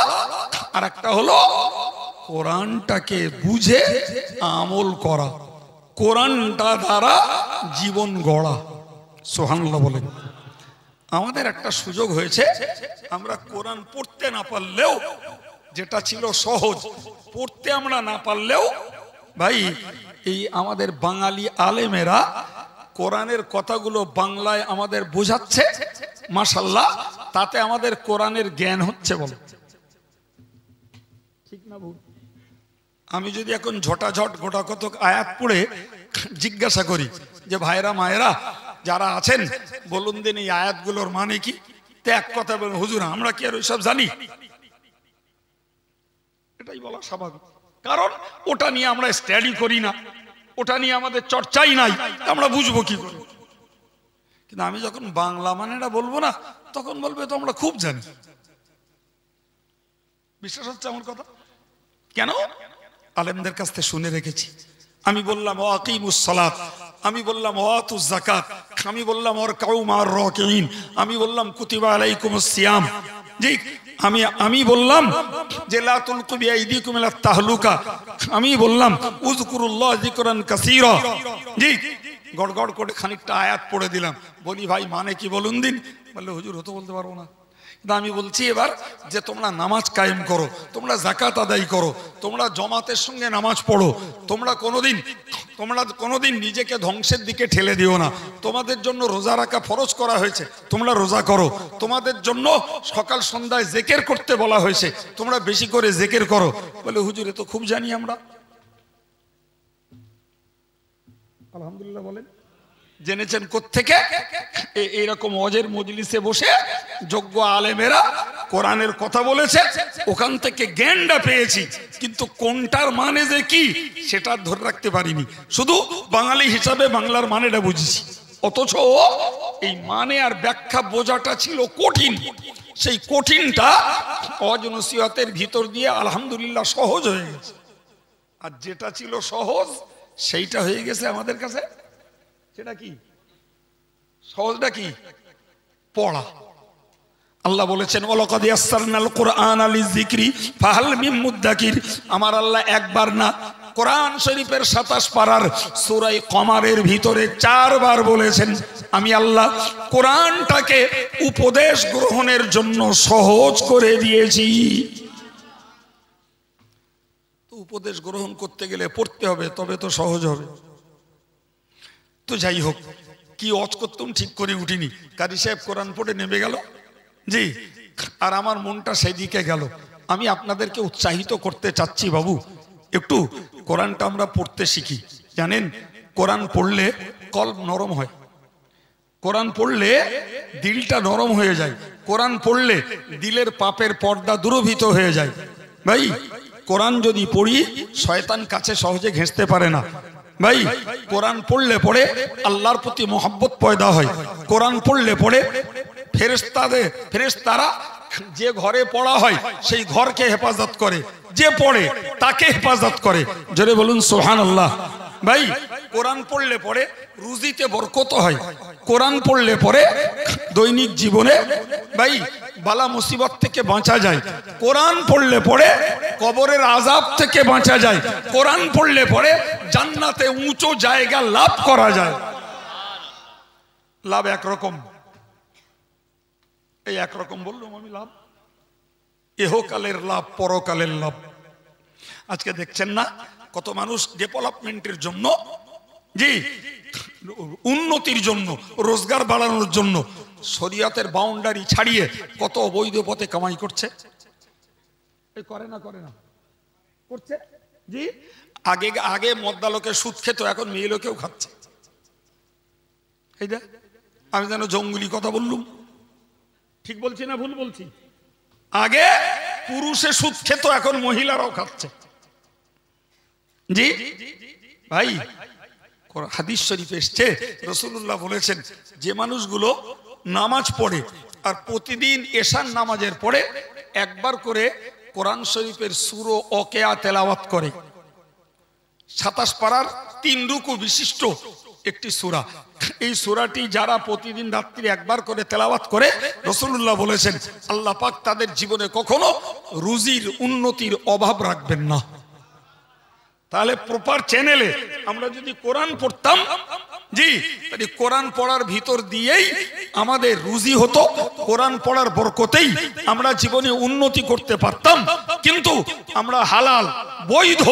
আর একটা হলো কোরআনটাকে বুঝে আমল করা, কোরআনটা দ্বারা জীবন গড়া। সুবহানাল্লাহ বলেন। আমাদের একটা সুযোগ হয়েছে, আমরা কোরআন পড়তে না পারলেও, যেটা ছিল সহজ, পড়তে আমরা না পারলেও ভাই, এই আমাদের বাঙালি আলেমেরা কোরআনের কথাগুলো বাংলায় আমাদের বোঝাচ্ছে, মাশাআল্লাহ, তাতে আমাদের কোরআনের জ্ঞান হচ্ছে। বল ঠিক না ভুল? আমি যদি এখন ঝটাঝট গোটা কত আয়াত পড়ে জিজ্ঞাসা করি যে ভাইরা মায়েরা যারা আছেন, বলুন দিন এই আয়াতগুলোর মানে কি, তে এক কথা বলুন, হুজুর আমরা কি আর ওইসব জানি? এটাই বলা স্বাভাবিক, কারণ ওটা নিয়ে আমরা স্টাডি করি না, ওটা নিয়ে আমাদের চর্চাই নাই, আমরা বুঝবো কি করে? কিন্তু আমি যখন বাংলা মানেটা বলবো না, তখন বলবে তো আমরা খুব জানি। বিশ্বাস হচ্ছে আমার কথা? কেন? আলেমদের কাছ থেকে শুনে রেখেছি। আমি বললাম ওয়াকিমুস সালাত, আমি বললাম ওয়াতুজ যাকাত, আমি বললাম ওয়ারকাউ মা'র রাকিঈন, আমি বললাম কুতিবা আলাইকুমুস সিয়াম, জি, আমি বললাম যে লা তুলকু বিআইদিকুম ইলা তাহলুকা, আমি বললাম উযকুরুল্লাহ যিকরান কাসীরা, জি, গড়গড় করে খানিকটা আয়াত পড়ে দিলাম। বলি ভাই মানে কি বলুন দিন? বললে হুজুর হতো বলতে পারবো না। আমি বলছি এবার যে তোমরা নামাজ কায়েম করো, তোমরা যাকাত আদায় করো, তোমরা জমাতের সঙ্গে নামাজ পড়ো, তোমরা কোনোদিন নিজেকে ধ্বংসের দিকে ঠেলে দিও না, তোমাদের জন্য রোজা রাখা ফরজ করা হয়েছে, তোমরা রোজা করো, তোমাদের জন্য সকাল সন্ধ্যায় জিকির করতে বলা হয়েছে, তোমরা বেশি করে জিকির করো। বলে হুজুর এ তো খুব জানি আমরা। আলহামদুলিল্লাহ বলেন। জেনেছেন কোত্থেকে? এইরকম ওয়াজের মজলিসে বসে যোগ্য আলেমেরা কোরআনের কথা বলেছে, ওখান থেকে জ্ঞানটা পেয়েছি, কিন্তু কোনটার মানে যে কি সেটা ধরে রাখতে পারিনি, শুধু বাঙালি হিসাবে বাংলার মানেটা বুঝেছি। অথচ এই মানে আর ব্যাখ্যা বোঝাটা ছিল কঠিন। সেই কঠিনটা ওয়াজ নসিহতের ভিতর দিয়ে আলহামদুলিল্লাহ সহজ হয়ে গেছে। আর যেটা ছিল সহজ সেইটা হয়ে গেছে আমাদের কাছে, সেটা কি সহজটা কি? পড়া। আল্লাহ বলেছেন ওয়ালাকাদ ইয়াসসারনাল কুরআনা লিযিকরি ফাহাল মিন মুদ্দাকির। আমার আল্লাহ একবার না, কোরআন শরীফের 27 পারার সূরা কমারের ভিতরে 4 বার বলেছেন আমি আল্লাহ কোরআনটাকে উপদেশ গ্রহণের জন্য সহজ করে দিয়েছি। তো উপদেশ গ্রহণ করতে গেলে পড়তে হবে, তবে তো সহজ হবে। তো যাই হোক, কি ওয়াজ করতাম ঠিক করে উঠিনি, কারি সাহেব কোরআন পড়ে নেমে গেল জি, আর আমার মনটা সেই দিকে গেল। আমি আপনাদেরকে উৎসাহিত করতে চাচ্ছি বাবু, একটু কোরআনটা আমরা পড়তে শিখি। জানেন কোরআন পড়লে কলব নরম হয়, কোরআন পড়লে দিলটা নরম হয়ে যায়, কোরআন পড়লে দিলের পাপের পর্দা দূরীভূত হয়ে যায়। ভাই কোরআন যদি পড়ি শয়তান কাছে সহজে ঘেঁষতে পারে না। ভাই কোরআন পড়লে পড়ে আল্লাহর প্রতি মহব্বত পয়দা হয়। কোরআন পড়লে পড়ে ফেরেশতারা যে ঘরে পড়া হয় সেই ঘরকে হেফাজত করে, যে পড়ে তাকে হেফাজত করে। জোরে বলুন সুবহানাল্লাহ। ভাই কোরআন পড়লে পড়ে রুজিতে বরকত হয়, কোরআন পড়লে পড়ে দৈনিক জীবনে ভাই বালা মুসিবত থেকে বাঁচা যায়, কোরআন পড়লে পড়ে কবরের আযাব থেকে বাঁচা যায়, কোরআন পড়লে পড়ে জান্নাতে উঁচু জায়গা লাভ করা যায়। লাভ একরকম, এই একরকম বললাম আমি লাভ, ইহকালের লাভ পরকালের লাভ। আজকে দেখছেন না কত মানুষ ডেভেলপমেন্টের জন্য, জি উন্নতির জন্য, রোজগার বাড়ানোর জন্য শরীয়তের বাউন্ডারি ছাড়িয়ে কত অবৈধ পথে কামাই করছে। এই করে না করছে জি। আগে মদ্দা লোকে সুদ খেত, এখন মেয়ে লোকেও খাচ্ছে। এই দেখ, আমি যেন জঙ্গলি কথা বললুম, ঠিক বলছি না ভুল বলছি? আগে পুরুষে সুদ খেত, এখন মহিলারাও খাচ্ছে জি। ভাই হাদিস শরীফে এসেছে রাসূলুল্লাহ বলেছেন যে মানুষগুলো নামাজ পড়ে আর প্রতিদিন এশার নামাজের পরে একবার করে কোরআন শরীফের সূরা ওয়াকিয়া তেলাওয়াত করে, 27 পারার 3 রুকু বিশিষ্ট একটি সূরা, এই সূরাটি যারা প্রতিদিন রাত্রি একবার করে তেলাওয়াত করে রাসূলুল্লাহ বলেছেন আল্লাহ পাক তাদের জীবনে কখনো রুজির উন্নতির অভাব রাখবেন না। তাহলে প্রপার চ্যানেলে আমরা যদি কোরআন পড়তাম জি, তাহলে কোরআন পড়ার ভিতর দিয়েই আমাদের রুজি হতো, কোরআন পড়ার বরকতেই আমরা জীবনে উন্নতি করতে পারতাম। কিন্তু আমরা হালাল বৈধ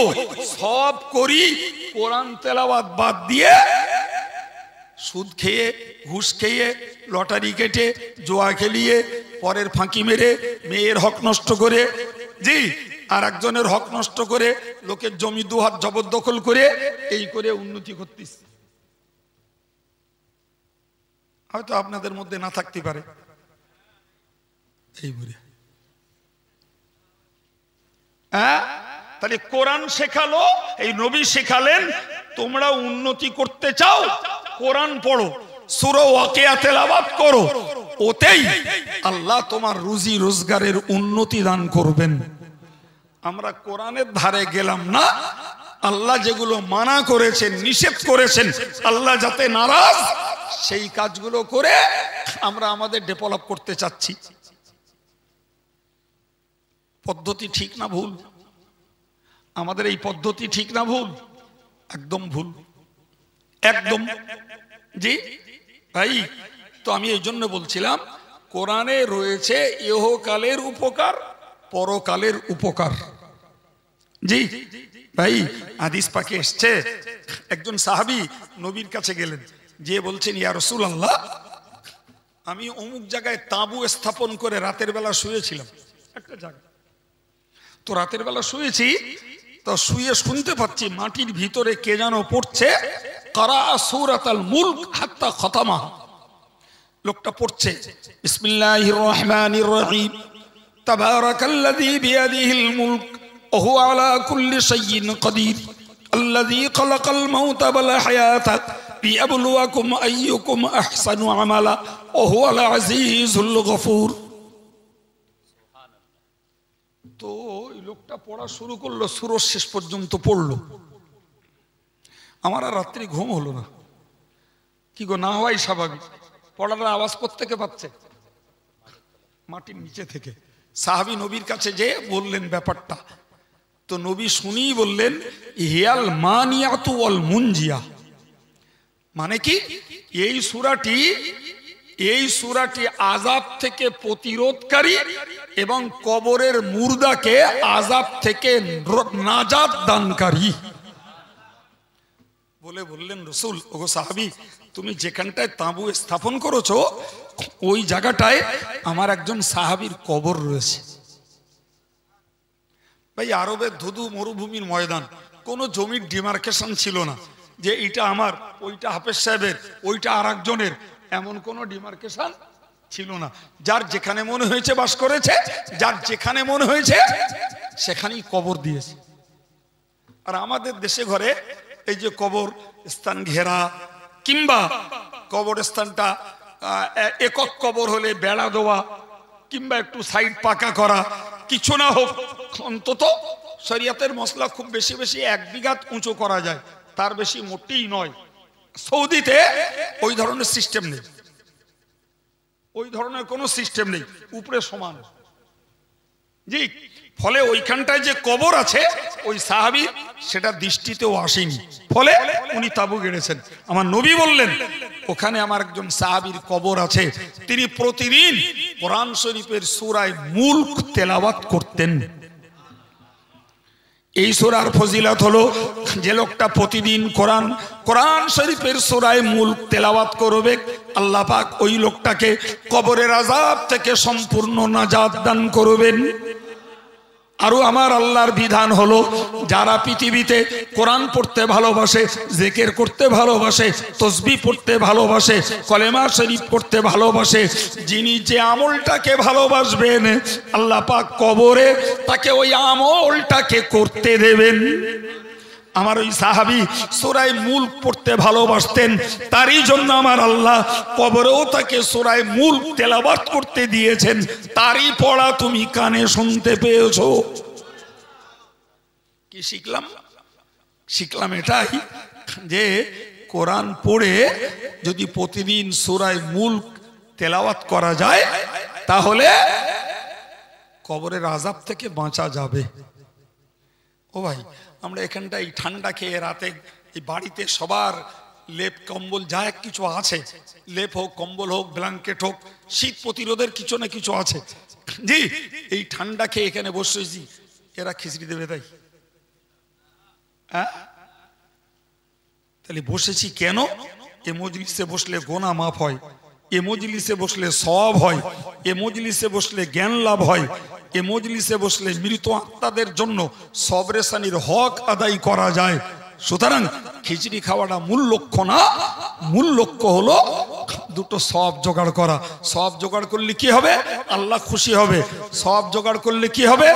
সব করি, কোরআন তেলাওয়াত বাদ দিয়ে সুদ খেয়ে, ঘুষ খেয়ে, লটারি কেটে, জুয়া খেলিয়ে, পরের ফাঁকি মেরে, মেয়ের হক নষ্ট করে জি, আর একজনের হক নষ্ট করে, লোকের জমি দুহাত জবরদখল করে, এই করে উন্নতি করতেছি। হয়তো আপনাদের মধ্যে না থাকতে পারে এই বলে। হ্যাঁ, তাহলে কোরআন শেখালো, এই নবী শেখালেন তোমরা উন্নতি করতে চাও কোরআন পড়ো, সূরা ওয়াকিয়া তেলাওয়াত করো, ওতেই আল্লাহ তোমার রুজি রোজগারের উন্নতি দান করবেন। আমরা কোরআনের ধারে গেলাম না, আল্লাহ যেগুলো মানা করেছেন, নিষেধ করেছেন, আল্লাহ যাতে নারাজ সেই কাজগুলো করে আমরা আমাদের ডেভেলপ করতে চাচ্ছি। পদ্ধতি ঠিক না ভুল? আমাদের এই পদ্ধতি ঠিক না ভুল? একদম ভুল, একদম জি। ভাই তো আমি এই জন্য বলছিলাম কোরআনে রয়েছে ইহকালের উপকার, পরকালের উপকার জি। ভাই হাদিস পাকে এসছে একজন সাহাবী নবীর কাছে গেলেন, যে বলছেন ইয়া রাসূলুল্লাহ আমি অমুক জায়গায় তাঁবু স্থাপন করে রাতের বেলা শুয়েছিলাম একটা জায়গায়, তো রাতের বেলা শুয়েছি, তো শুয়ে শুনতে পাচ্ছি মাটির ভিতরে কে যেন পড়ছে কারা সূরাতুল মুলক হাত্তা খতমাহা। লোকটা পড়ছে বিসমিল্লাহির রহমানির রহিম তাবারাকাল্লাযী বিয়াদিহিল মুলক ওয়া হুয়া আলা কুল্লি শাইইন কাদির আল্লাযী খালাকাল মাউতা ওয়াল হায়াতা লিয়াবলুয়াকুম আইয়ুকুম আহসানু আমালা ওয়া হুয়াল আজিজুল গফুর। তো এই লোকটা পড়া শুরু করলো, সূরা শেষ পর্যন্ত পড়লো। আমার আর রাত্রি ঘুম হলো না। কি গো, না হওয়াই স্বাভাবিক। পড়ার আওয়াজ কোত্থেকে পাচ্ছে? মাটির নিচে থেকে। সাহাবী নবীর কাছে যে বললেন ব্যাপারটা, তো নবী শুনিই বললেন হিয়াল মানিয়াতু ওয়াল মুনজিয়া। মানে কি, এই সূরাটি আযাব থেকে প্রতিরোধকারী এবং কবরের মুর্দাকে আযাব থেকে নাজাত দানকারী। বলে বললেন রাসূল, ওগো সাহাবী, তুমি যেখানটায় তাঁবু স্থাপন করেছো ওই জায়গাটায় আমার একজন সাহাবীর কবর রয়েছে। ভাই, আরবের ধুধু মরুভূমির ময়দান, কোনো জমির ডিমার্কেশন ছিল না যে এটা আমার, ওইটা হাফেজ সাহেবের, ওইটা আর একজনের, এমন কোনো ডিমার্কেশন ছিল না। যার যেখানে মনে হয়েছে বাস করেছে, যার যেখানে মনে হয়েছে সেখানেই কবর দিয়েছে। আর আমাদের দেশে ঘরে এই যে কবর স্থান ঘেরা, কিংবা কবরস্থানটা একক কবর হলে বেড়া দেওয়া, কিংবা একটু সাইড পাকা করা, কিছু না হোক অন্তত শরিয়াতের মসলা খুব বেশি বেশি 1 বিঘা উঁচু করা যায়, তার বেশি মোটেই নয়। সৌদিতে ওই ধরনের সিস্টেম নেই, ওই ধরনের কোনো সিস্টেম নেই, উপরে সমান। জি, ফলে ওইখানটায় যে কবর আছে ওই সাহাবী সেটা দৃষ্টিতেও আসেনি, ফলে উনি তাবু গেড়েছেন। আমার নবী বললেন ওখানে আমার একজন সাহাবীর কবর আছে, তিনি প্রতিদিন কোরআন শরীফের সূরা মুলক তেলাওয়াত করতেন। এই সূরার ফজিলত হলো, যে লোকটা প্রতিদিন কোরআন শরীফের সূরা মুলক তেলাওয়াত করবে, আল্লাহ পাক ওই লোকটাকে কবরের আযাব থেকে সম্পূর্ণ নাজাত দান করবেন। আরো আমার আল্লাহর বিধান হলো, যারা পৃথিবীতে কোরআন পড়তে ভালোবাসে, জিকির করতে ভালোবাসে, তাসবিহ পড়তে ভালোবাসে, কলেমা শরীফ পড়তে ভালোবাসে, যিনি যে আমলটাকে ভালোবাসবেন আল্লাহ পাক কবরে তাকে ওই আমলটাকে করতে দেবেন। আমার ওই সাহাবী সূরা মুলক পড়তে ভালোবাসতেন, তারই জন্য আমার আল্লাহ কবরেও তাকে সূরা মুলক তেলাওয়াত করতে দিয়েছেন। তারই পড়া তুমি কানে শুনতে পেয়েছো। কি শিখলাম এটাই যে কোরআন পড়ে যদি প্রতিদিন সূরা মুলক তেলাওয়াত করা যায় তাহলে কবরের আযাব থেকে বাঁচা যাবে। ও ভাই, আমরা এখানটায় ঠান্ডা খেয়ে রাতে এই বাড়িতে সবার লেপ কম্বল যা এক কিছু আছে, লেপ হোক, কম্বল হোক, ব্ল্যাঙ্কেট হোক, শীত প্রতিরোধের কিছু না কিছু আছে। জি, এই ঠান্ডা খেয়ে এখানে বসেছি, এরা খিচড়ি দেবে তাই? হ্যাঁ, তাহলে বসেছি কেন? এ মজলিসে বসলে গোনা মাফ হয়, এ মজলিসে বসলে সওয়াব হয়, এ মজলিসে বসলে জ্ঞান লাভ হয়, এ মজলিসে বসলে মৃত আত্মাদের জন্য সবরেসানির হক আদায় করা যায়। সুতরাং খিচড়ি খাওয়াটা মূল লক্ষ্য না, মূল লক্ষ্য হলো দুটো সওয়াব জোগাড় করা। সওয়াব জোগাড় করলে কি হবে? আল্লাহ খুশি হবে। সওয়াব জোগাড় করলে কি হবে?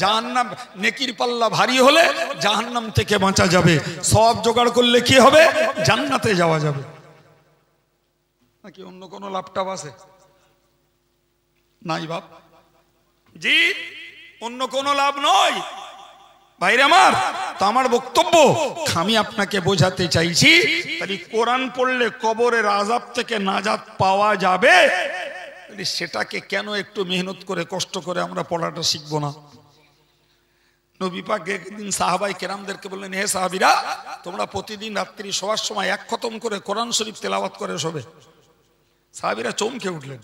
জাহান্নাম, নেকির পাল্লা ভারী হলে জাহান্নাম থেকে বাঁচা যাবে। সওয়াব জোগাড় করলে কি হবে? জান্নাতে যাওয়া যাবে। নাকি অন্য কোনো লাভটাভ আছে? নাই বাপ, জি, অন্য কোনো লাভ নয়। ভাইরে আমার, তো আমার বক্তব্য আমি আপনাকে বোঝাতে চাইছি, তাহলে কোরআন পড়লে কবরের আযাব থেকে নাজাত পাওয়া যাবে, সেটাকে কেন একটু মেহনত করে কষ্ট করে আমরা পড়াটা শিখবো না? নবী পাক একদিন সাহাবাই কেরামদেরকে বললেন, হে সাহাবীরা, তোমরা প্রতিদিন রাত্রি শোয়ার সময় 1 খতম করে কোরআন শরীফ তেলাওয়াত করে শোবে। সাহাবীরা চমকে উঠলেন।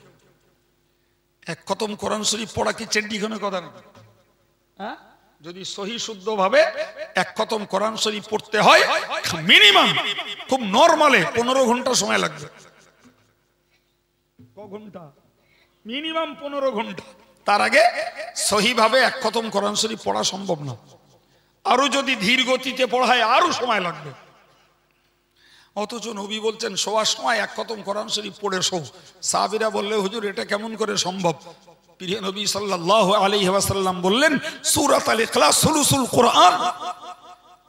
1 খতম কোরআন শরীফ পড়া কি চেড্ডিখানে কথা নাকি? হ্যাঁ, যদি সহি শুদ্ধ ভাবে 1 খতম কোরআন শরীফ পড়তে হয় মিনিমাম, খুব নরমালে 15 ঘন্টা সময় লাগবে। ক ঘন্টা? মিনিমাম 15 ঘন্টা। তার আগে সহি ভাবে 1 খতম কোরআন শরীফ পড়া সম্ভব না। আরো যদি ধীর গতিতে পড়া হয় আরো সময় লাগবে। অথচ নবী বলছেন শোয়ার সময় 1 খতম কোরআন শরীফ পড়ে শো। সাহাবীরা বললে, হুজুর এটা কেমন করে সম্ভব? প্রিয় নবী সাল্লাল্লাহু আলাইহি ওয়াসাল্লাম বললেন, সূরাতুল ইখলাস সুলুসুল কোরআন।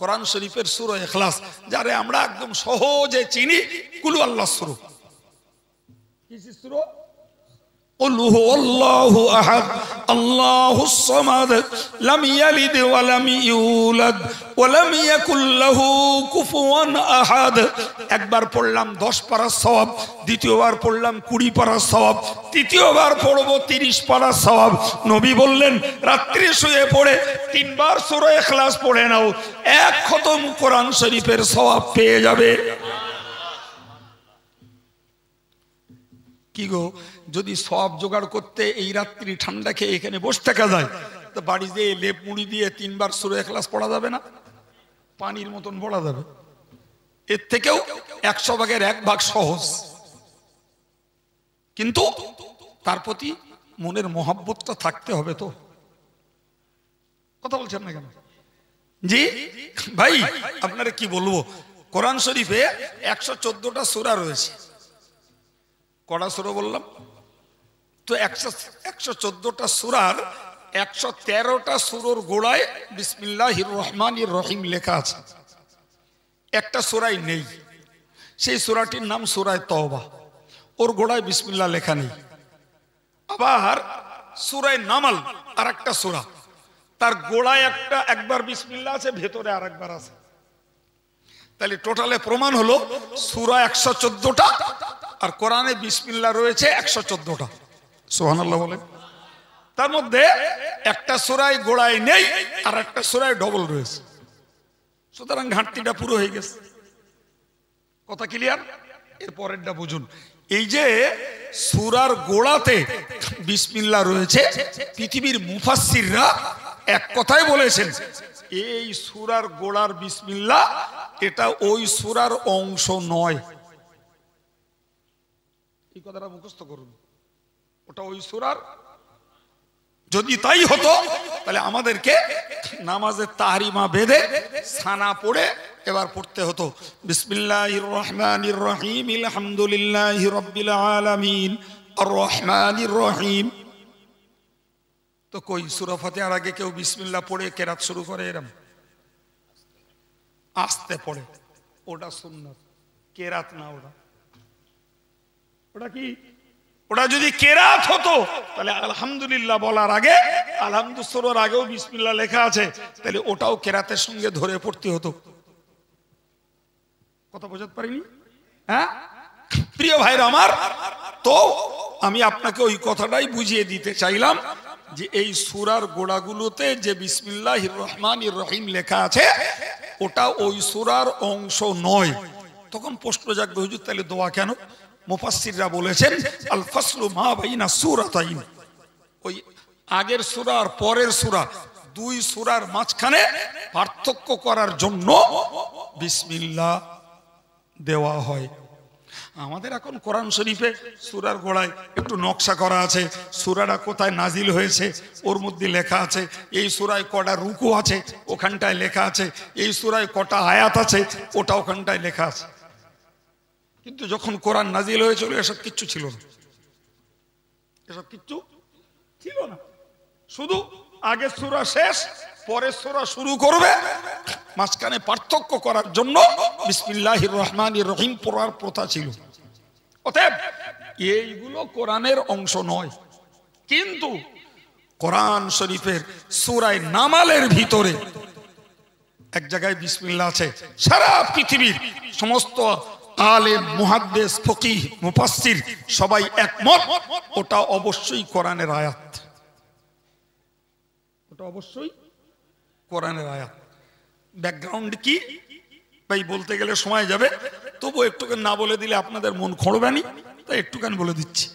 কোরআন শরীফের সূরা ইখলাস, যারে আমরা একদম সহজে চিনি কুল আল্লাহ সূরা। কি সূরা? قل هو الله أحد الله الصمد لم يلد ولم يولد ولم يكن له كفوا أحد। একবার পড়লাম 10 পারা সওয়াব, দ্বিতীয়বার পড়লাম 20 পারা সওয়াব, তৃতীয়বার পড়ব 30 পারা সওয়াব। নবী বললেন রাত্রি শুয়ে পড়ে 3 বার সূরা ইখলাস পড়ে নাও, এক খতম কোরআন শরীফের সওয়াব পেয়ে যাবে। কি গো, যদি সব জোগাড় করতে এই রাত্রি ঠান্ডা খেয়ে এখানে বসে থাকা যায়, তো বাড়ি দিয়ে লেপ মুড়ি দিয়ে 3 বার সূরা ইখলাস পড়া যাবে না? পানির মতন পড়া যাবে। এর থেকেও 100 ভাগের 1 ভাগ সহজ, কিন্তু তার প্রতি মনের মহব্বতটা থাকতে হবে। তো কথা বলছেন না কেন? জি ভাই, আপনারা কি বলবো, কোরআন শরীফে 114টা সূরা রয়েছে। কটা সূরা বললাম তো? 114টা সূরার 113টা সূরার গোড়ায় বিসমিল্লাহির রহমানির রহিম লেখা আছে। একটা সূরাই নেই, সেই সূরাটির নাম সূরা তওবা, ওর গোড়ায় বিসমিল্লাহ লেখা নেই। আবার সূরা নামল আর একটা সূরা, তার গোড়ায় একবার বিসমিল্লাহ আছে, ভেতরে আরেকবার আছে। তাহলে টোটালে প্রমাণ হলো সূরা 114টা আর কোরআনে বিসমিল্লাহ রয়েছে 114টা। সুবহানাল্লাহ বলেন। তার মধ্যে একটা সূরায় গোড়ায় নেই আর একটা সূরায় ডবল রয়েছে, সুতরাং ঘাটতিটা পুরো হয়ে গেছে। কথা ক্লিয়ার? এর পরেরটা বুঝুন। এই যে সূরার গোড়াতে বিসমিল্লাহ রয়েছে, পৃথিবীর মুফাসসিররা এক কথাই বলেছেন এই সূরার গোড়ার বিসমিল্লাহ এটা ওই সূরার অংশ নয়। এই কথাটা মুখস্থ করুন, ওটা ওই সূরার। যদি তাই হতো তাহলে আমাদেরকে নামাজের তাহরিমা বেঁধে সানা পড়ে এবার পড়তে হতো বিসমিল্লাহির রহমানির রহিম আলহামদুলিল্লাহি রাব্বিল আলামিন আর রহমানির রহিম। তো কই সূরা ফাতিহার আগে কেউ বিসমিল্লাহ পড়ে কেরাত শুরু করে? এরকম আস্তে পড়ে, ওটা সুন্নাত, কেরাত না। ওটা কি? ওটা যদি কেরাত হতো তাহলে আলহামদুলিল্লাহ বলার আগে আলহামদু সূরার আগেও বিসমিল্লাহ লেখা আছে, তাহলে ওটাও কেরাতের সঙ্গে ধরে পড়তে হতো। কথা বোঝাতে পারিনি? হ্যাঁ প্রিয় ভাইরা আমার, তো আমি আপনাকে ওই কথাটাই বুঝিয়ে দিতে চাইলাম যে এই সূরার গোড়াগুলোতে যে বিসমিল্লাহির রহমানির রহিম লেখা আছে ওটা ওই সূরার অংশ নয়। তখন প্রশ্ন জাগবে, হুজুর তাহলে দোয়া কেন? মুফাসসিররা বলেছেন আল ফাসলু মা বাইনা সূরাতাইন, ওই আগের সূরা আর পরের সূরা, দুই সূরার মাঝখানে পার্থক্য করার জন্য বিসমিল্লাহ দেওয়া হয়। আমাদের এখন কোরআন শরীফে সূরার গোড়ায় একটু নকশা করা আছে, সূরাটা কোথায় নাজিল হয়েছে ওর মধ্যে লেখা আছে, এই সূরায় কটা রুকু আছে ওখানটায় লেখা আছে, এই সূরায় কটা আয়াত আছে ওটা ওখানটায় লেখা আছে। কিন্তু যখন কোরআন নাজিল হয়েছিল এসব কিচ্ছু ছিল না, এসব কিচ্ছু ছিল না। শুধু আগের সূরা শেষ, পরের সূরা শুরু করবে, মাঝখানে পার্থক্য করার জন্য বিসমিল্লাহির রহমানির রহিম পড়ার প্রথা ছিল। অতএব এইগুলো কোরআনের অংশ নয়। কিন্তু কোরআন শরীফের সূরা নামালের ভিতরে এক জায়গায় বিসমিল্লাহ আছে। সারা পৃথিবীর সমস্ত আলেম, মুহাদ্দিস, ফকিহ, মুফাসসির সবাই একমত ওটা অবশ্যই কোরআনের আয়াত, ওটা অবশ্যই কোরআনের আয়াত। ব্যাকগ্রাউন্ড কি ভাই বলতে গেলে সময় যাবে, তবু একটুখানি না বলে দিলে আপনাদের মন খড়বে না, তাই একটুখানি বলে দিচ্ছি।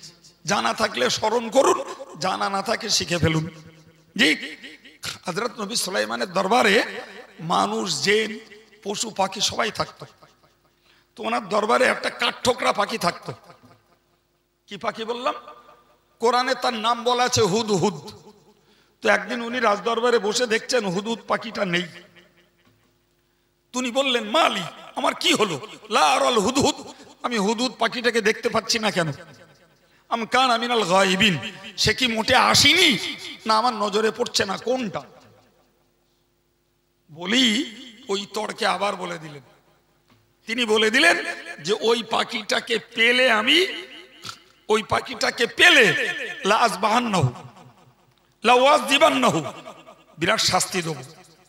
জানা থাকলে স্মরণ করুন, জানা না থাকে শিখে ফেলুন। জি, হযরত নবী সুলাইমানের দরবারে মানুষ, জিন, পশু পাখি সবাই থাকতো। তো ওনার দরবারে একটা কাঠঠোকরা পাখি থাকতো। কি পাখি বললাম? কোরআনে তার নাম বলা আছে হুদহুদ। তো একদিন উনি রাজদরবারে বসে দেখছেন হুদহুদ পাখিটা নেই। তিনি বললেন মালি, আমার কি হলো? লা আরাল হুদহুদ, আমি হুদহুদ পাখিটাকে দেখতে পাচ্ছি না কেন? আম কানা মিনাল গায়বিন, সে কি মোটে আসেনি না আমার নজরে পড়ছে না, কোনটা? বলি ওই তর্কে আবার বলে দিলেন। তিনি বলে দিলেন যে ওই পাখিটাকে পেলে আমি, ওই পাখিটাকে পেলে লাযবাহান্নাহু লাওয়াযিবান্নাহু, বিরাট শাস্তি দেব,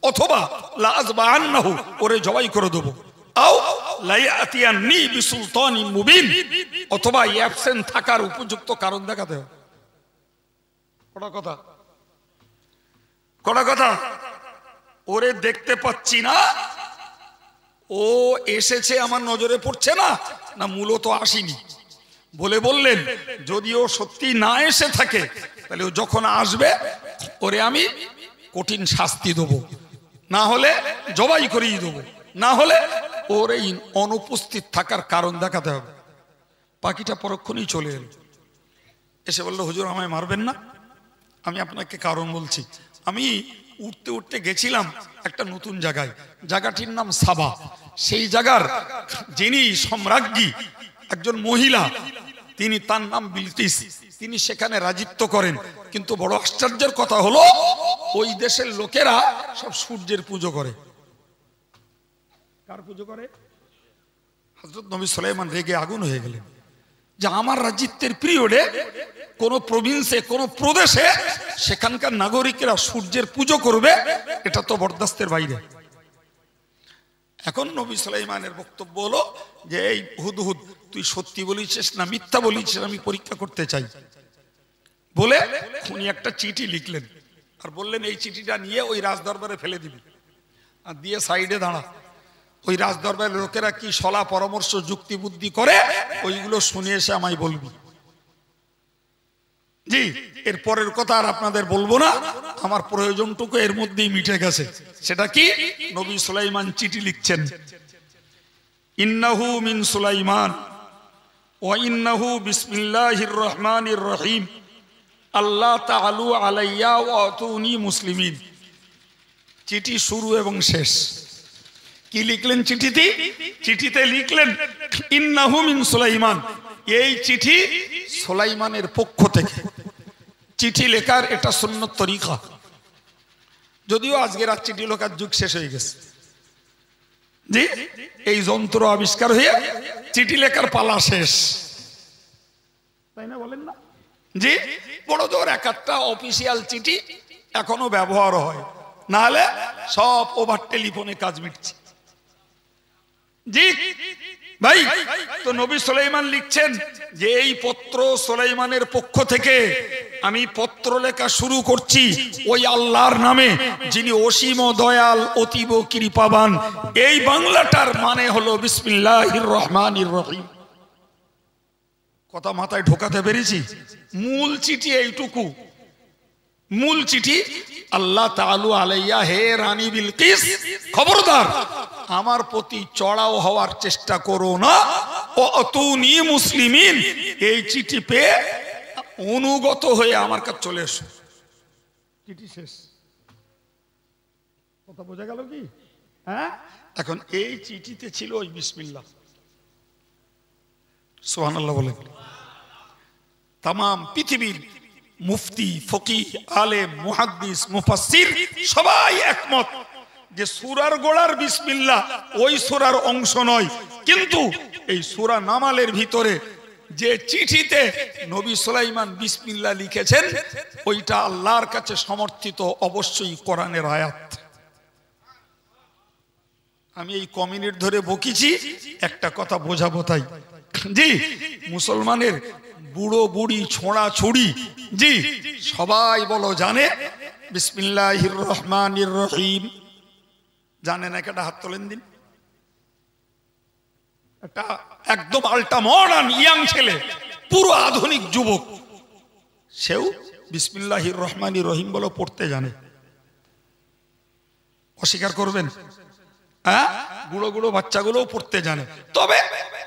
অথবা লাযবাহান্নাহু, ওরে জবাই করে দেব, আও লায়াতিয়ান্নি বিসুলতানিন মুবিন, অথবা অ্যাবসেন্ট থাকার উপযুক্ত কারণ দেখাতে হবে। কটা কথা, ওরে দেখতে পাচ্ছি না, ও এসেছে আমার নজরে পড়ছে না, না মূলত আসেনি বলে বললেন যদি ও সত্যি না এসে থাকে তাহলে ও যখন আসবে ওরে আমি কঠিন শাস্তি দেবো, না হলে জবাই করিয়ে দেবো, না হলে ওর এই অনুপস্থিত থাকার কারণ দেখাতে হবে। পাখিটা পরক্ষণেই চলে এলো, এসে বললো হুজুর আমায় মারবেন না, আমি আপনাকে কারণ বলছি। আমি উঠতে উঠতে গেছিলাম একটা নতুন জায়গায়, জায়গাটির নাম সাবা। সেই জায়গার যিনি সম্রাজ্ঞী একজন মহিলা, তিনি, তার নাম বিলকিস, তিনি সেখানে রাজত্ব করেন। কিন্তু বড় আশ্চর্যের কথা হলো ওই দেশের লোকেরা সব সূর্যের পুজো করে। কার পুজো করে? হযরত নবী সুলাইমান রেগে আগুন হয়ে গেলেন যে আমার রাজত্বের পিরিয়ডে কোন প্রভিন্সে, কোন প্রদেশে সেখানকার নাগরিকেরা সূর্যের পুজো করবে, এটা তো বরদাস্তের বাইরে। এখন নবী সুলাইমানের বক্তব্য হলো যে এই হুদহুদ, তুই সত্যি বলিছিস না মিথ্যা বলিছিস আমি পরীক্ষা করতে চাই বলে উনি একটা চিঠি লিখলেন আর বললেন এই চিঠিটা নিয়ে ওই রাজদরবারে ফেলে দিবি, আর দিয়ে সাইডে দাঁড়া, ওই রাজদরবারের লোকেরা কি সলা পরামর্শ যুক্তি বুদ্ধি করে ওইগুলো শুনে এসে আমায় বলবি। জি, এর পরের কথা আর আপনাদের বলবো না, আমার প্রয়োজনটুকু এর মধ্যেই মিটে গেছে। সেটা কি? নবী সুলাইমান চিঠি লিখছেন, ইন্নাহু মিন সুলাইমান ওয়া ইন্নাহু বিসমিল্লাহির রহমানির রহিম আল্লাহ তাআলু আলাইয়া ওয়া আতুনি মুসলিমিন। চিঠি শুরু এবং শেষ। কি লিখলেন চিঠিতে? চিঠিতে লিখলেন ইন্নাহু মিন সুলাইমান, এই চিঠি সুলাইমানের পক্ষ থেকে। চিঠি লেখার এটা সুন্নত তরিকা, যদিও আজকের আর চিঠি লেখার যুগ শেষ হয়ে গেছে। জি, এই যন্ত্র আবিষ্কার হয়ে চিঠি লেখার পালা শেষ, তাই না বলেন না? জি, বড় জোর এক একটা অফিসিয়াল চিঠি এখনো ব্যবহার হয়, না হলে সব ওভার টেলিফোনে কাজ মিটছে। জি ভাই, তো নবী সুলাইমান লিখছেন যে এই পত্র সুলাইমানের পক্ষ থেকে, আমি পত্র লেখা শুরু করছি ওই আল্লাহর নামে যিনি অসীম দয়াল অতীব কৃপাবান। এই বাংলাটার মানে হলো বিসমিল্লাহির রহমানির রহিম। কথা মাথায় ঢোকাতে পেরেছি? মূল চিঠি এইটুকু, মূল চিঠি আল্লাহ তাআলু আলাইয়া, হে রানী বিলকিস খবরদার আমার প্রতি চড়াও হওয়ার চেষ্টা করো না, ও আতুনি মুসলিমিন, এই চিঠি পেয়ে অনুগত হয়ে আমার কাছে চলে এসো। চিঠি শেষ। কথা বোঝা গেল কি? হ্যাঁ, এখন এই চিঠিতে ছিল ওই বিসমিল্লাহ। সুবহানাল্লাহ বলেন। তামাম পৃথিবীর মুফতি, ফকিহ, আলেম, মুহাদ্দিস, মুফাসসির সবাই একমত যে সূরার গোড়ার বিসমিল্লাহ ওই সূরার অংশ নয়, কিন্তু এই সূরা নামালের ভিতরে যে চিঠিতে নবী সুলাইমান বিসমিল্লাহ লিখেছেন ওইটা আল্লাহর কাছে সমর্থিত, অবশ্যই কোরআনের আয়াত। আমি এই কমিনিট ধরে বকিছি, একটা কথা বোঝাবো তাই। জি, মুসলমানের বুড়ো বুড়ি ছোঁড়া ছুড়ি, জি সবাই বলো জানে বিসমিল্লাহির রহমানির রহিম। জানে না? একটা হাত তোলেন দিন। একটা একদম আল্টা মডার্ন ইয়াং ছেলে, পুরো আধুনিক যুবক, সেও বিসমিল্লাহির রহমানির রহিম বলো পড়তে জানে। অস্বীকার করবেন? হ্যাঁ, বুড়ো বুড়ো বাচ্চাগুলোও পড়তে জানে, তবে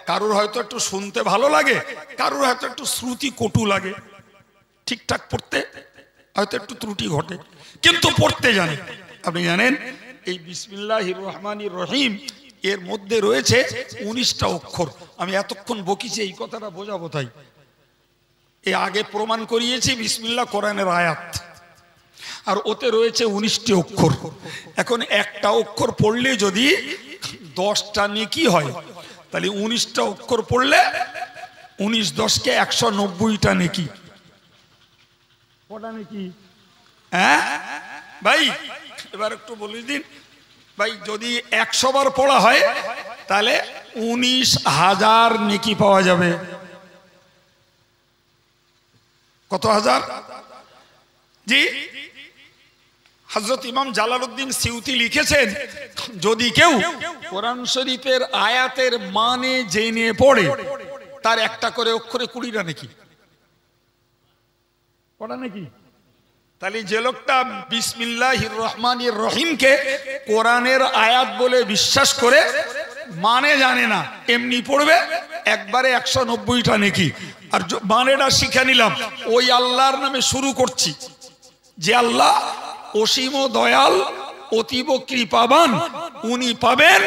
কারুর হয়তো একটু শুনতে ভালো লাগে, কারুর হয়তো একটু শ্রুতি কটু লাগে, ঠিকঠাক পড়তে হয়তো একটু ত্রুটি ঘটে, কিন্তু পড়তে জানে। আপনি জানেন এই বিসমিল্লাহির রহমানির রহিম এর মধ্যে রয়েছে 19টা অক্ষর। আমি এতক্ষণ বকিছি এই কথাটা বোঝাবো তাই। এ আগে প্রমাণ করিয়েছি বিসমিল্লাহ কোরআনের আয়াত। আর ওতে রয়েছে 19টি অক্ষর। এখন একটা অক্ষর পড়লে যদি 10টা নেকি হয়, তাহলে 19টা অক্ষর পড়লে 19 10 কে 190টা নেকি। কটা নেকি? হ্যাঁ ভাই, এবার একটু বলে দিন ভাই, যদি 100 বার পড়া হয় তাহলে 19,000 নেকি পাওয়া যাবে। কত হাজার? জি, হযরত ইমাম জালালউদ্দিন সিউতি লিখেছেন, যদি কেউ কোরআন শরীফের আয়াতের মানে জেনে পড়ে তার একটা করে অক্ষরে 20টা নেকি। পড়া নাকি? তাহলে যে লোকটা বিসমিল্লাহির রহমানির রহিমকে কোরআনের আয়াত বলে বিশ্বাস করে মানে জানে না, এমনি পড়বে, একবারে 190টা নেকি। আর মানেটা শিখে নিলাম, ওই আল্লাহর নামে শুরু করছি, যে আল্লাহ অসীম দয়াল অতীব কৃপাবান, উনি পাবেন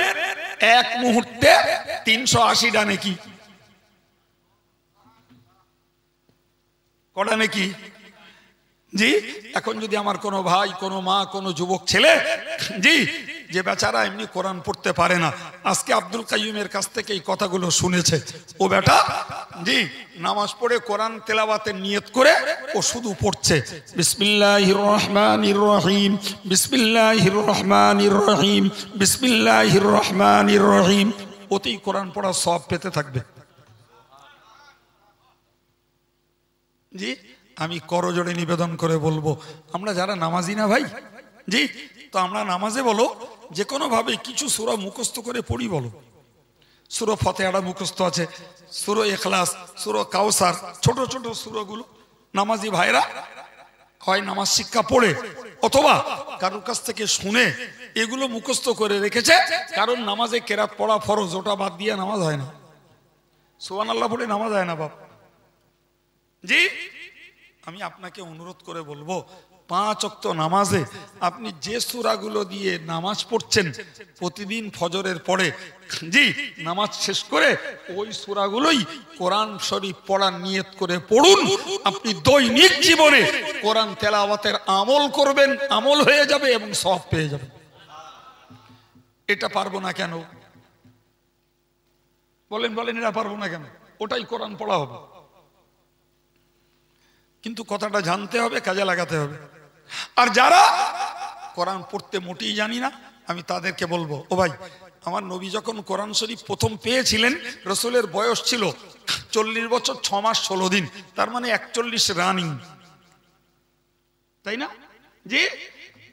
এক মুহূর্তে 380টা নেকি। কটা নেকি? জি, এখন যদি আমার কোনো ভাই, কোনো মা, কোনো যুবক ছেলে, জি, যে বেচারা এমনি কোরআন পড়তে পারে না, আজকে আব্দুল কাইয়ুমের কাছ থেকে এই কথাগুলো শুনেছে, ও বেটা জি নামাজ পড়ে কোরআন তেলাওয়াতের নিয়ত করে ও শুধু পড়ছে বিসমিল্লাহির রহমানির রহিম, বিসমিল্লাহির রহমানির রহিম, বিসমিল্লাহির রহমানির রহিম, ওতেই কোরআন পড়া সওয়াব পেতে থাকবে। জি, আমি করজোড়ে নিবেদন করে বলবো, আমরা যারা নামাজি না ভাই, জি, তো আমরা নামাজে বলো যে কোনো ভাবে কিছু সূরা মুখস্থ করে পড়ি। বলো সূরা ফাতিহাটা মুখস্থ আছে, সূরা ইখলাস, সূরা কাউসার, ছোট ছোট সূরাগুলো নামাজি ভাইরা হয় নামাজ শিক্ষা পড়ে অথবা কারোর কাছ থেকে শুনে এগুলো মুখস্থ করে রেখেছে, কারণ নামাজে কেরাত পড়া ফরজ, ওটা বাদ দিয়ে নামাজ হয় না। সুবহানাল্লাহ পড়ে নামাজ হয় না বাপ। জি, আমি আপনাকে অনুরোধ করে বলবো, 5 ওয়াক্ত নামাজে আপনি যে সূরাগুলো দিয়ে নামাজ পড়ছেন প্রতিদিন ফজরের পরে, জি, নামাজ শেষ করে ওই সূরাগুলোই কোরআন শরীফ পড়ার নিয়ত করে পড়ুন। আপনি দৈনিক জীবনে কোরআন তেলাওয়াতের আমল করবেন, আমল হয়ে যাবে এবং সওয়াব পেয়ে যাবেন। এটা পারবো না কেন? বলেন বলেন, এটা পারবো না কেন? ওটাই কোরআন পড়া হবে, কিন্তু কথাটা জানতে হবে, কাজে লাগাতে হবে। আর যারা কোরআন পড়তে মোটেই জানি না, আমি তাদেরকে বলবো, ও ভাই, আমার নবী যখন কোরআন শরীফ প্রথম পেয়েছিলেন, রাসূলের বয়স ছিল 40 বছর 6 মাস 16 দিন, তার মানে 41 রানিং, তাই না? জি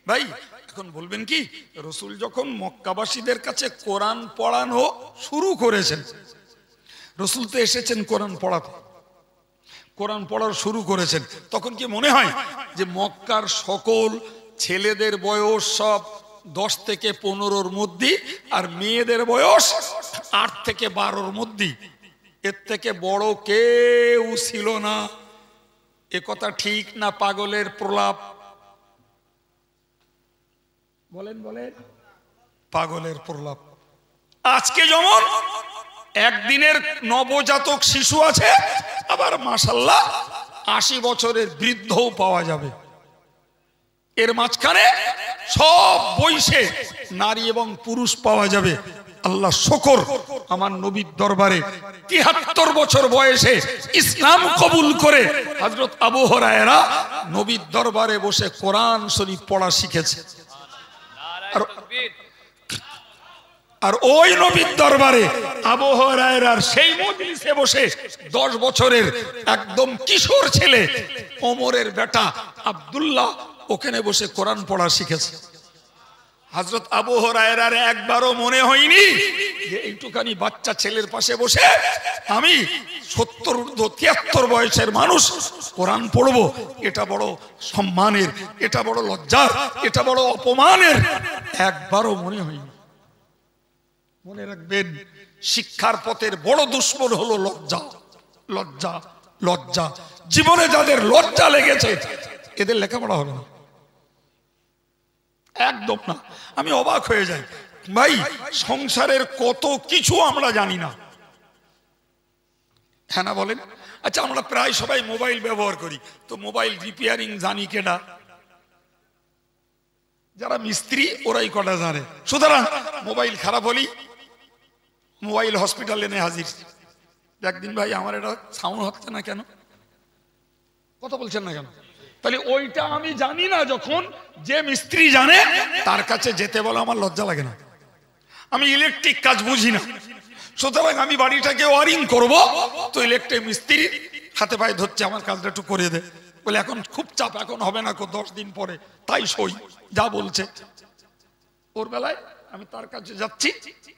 ভাই, এখন বলবেন কি, রাসূল যখন মক্কাবাসীদের কাছে কোরআন পড়ানো শুরু করেছেন, রাসূল তো এসেছেন কোরআন পড়াতে, কোরআন পড়ার শুরু করেছেন, তখন কি মনে হয় যে মক্কার সকল ছেলেদের বয়স সব 10 থেকে 15-র মধ্যে, আর মেয়েদের বয়স 8 থেকে 12-র মধ্যে, এর থেকে বড় কেউ ছিল না? এ কথা ঠিক না পাগলের প্রলাপ? বলেন বলেন, পাগলের প্রলাপ। আজকে যেমন একদিনের নবজাতক শিশু আছে, আবার মাশাআল্লাহ 80 বছরের বৃদ্ধও পাওয়া যাবে। এর মাঝখানে সব বয়সে নারী এবং পুরুষ পাওয়া যাবে। আল্লাহ শুকর, আমার নবীর দরবারে 73 বছর বয়সে ইসলাম কবুল করে হযরত আবু হুরায়রা নবীর দরবারে বসে কোরআন শরীফ পড়া শিখেছে। আর ওই নবীর দরবারে আবু হুরায়রার সেই মজলিসে বসে 10 বছরের একদম কিশোর ছেলে ওমরের বেটা আব্দুল্লাহ ওখানে বসে কোরআন পড়া শিখেছে। হযরত আবু হুরায়রার একবারও মনে হয়নি যে এইটুকানি বাচ্চা ছেলের পাশে বসে আমি 70-73 বয়সের মানুষ কোরআন পড়বো, এটা বড় সম্মানের, এটা বড় লজ্জার, এটা বড় অপমানের, একবারও মনে হয়নি। মনে রাখবেন, শিক্ষার পথের বড় দুশ্মন হলো লজ্জা। লজ্জা, লজ্জা। জীবনে যাদের লজ্জা লেগেছে এদের লেখাপড়া হবে না, একদম না। আমি অবাক হয়ে যাই ভাই, সংসারের কত কিছু আমরা জানি না, হ্যাঁ না বলেন? আচ্ছা, আমরা প্রায় সবাই মোবাইল ব্যবহার করি, তো মোবাইল রিপেয়ারিং জানি কেডা? যারা মিস্ত্রি ওরাই কটা জানে। সুতরাং মোবাইল খারাপ হলেই মোবাইল হসপিটালে এনে হাজির। একদিন ভাই আমার এটা সাউন্ড হচ্ছে না কেন, কথা বলছেন না কেন? তাহলে ওইটা আমি জানি না, যখন যে মিস্ত্রি জানে তার কাছে যেতে বলে আমার লজ্জা লাগে না। আমি ইলেকট্রিক কাজ বুঝি না, সুতরাং আমি বাড়িটাকে ওয়ারিং করব, তো ইলেকট্রিক মিস্ত্রি হাতে পায়ে ধরছে আমার কাজটা একটু করে দে, বলে এখন খুব চাপ, এখন হবে না, 10 দিন পরে, তাই সই যা বলছে। ওর বেলায় আমি তার কাছে যাচ্ছি,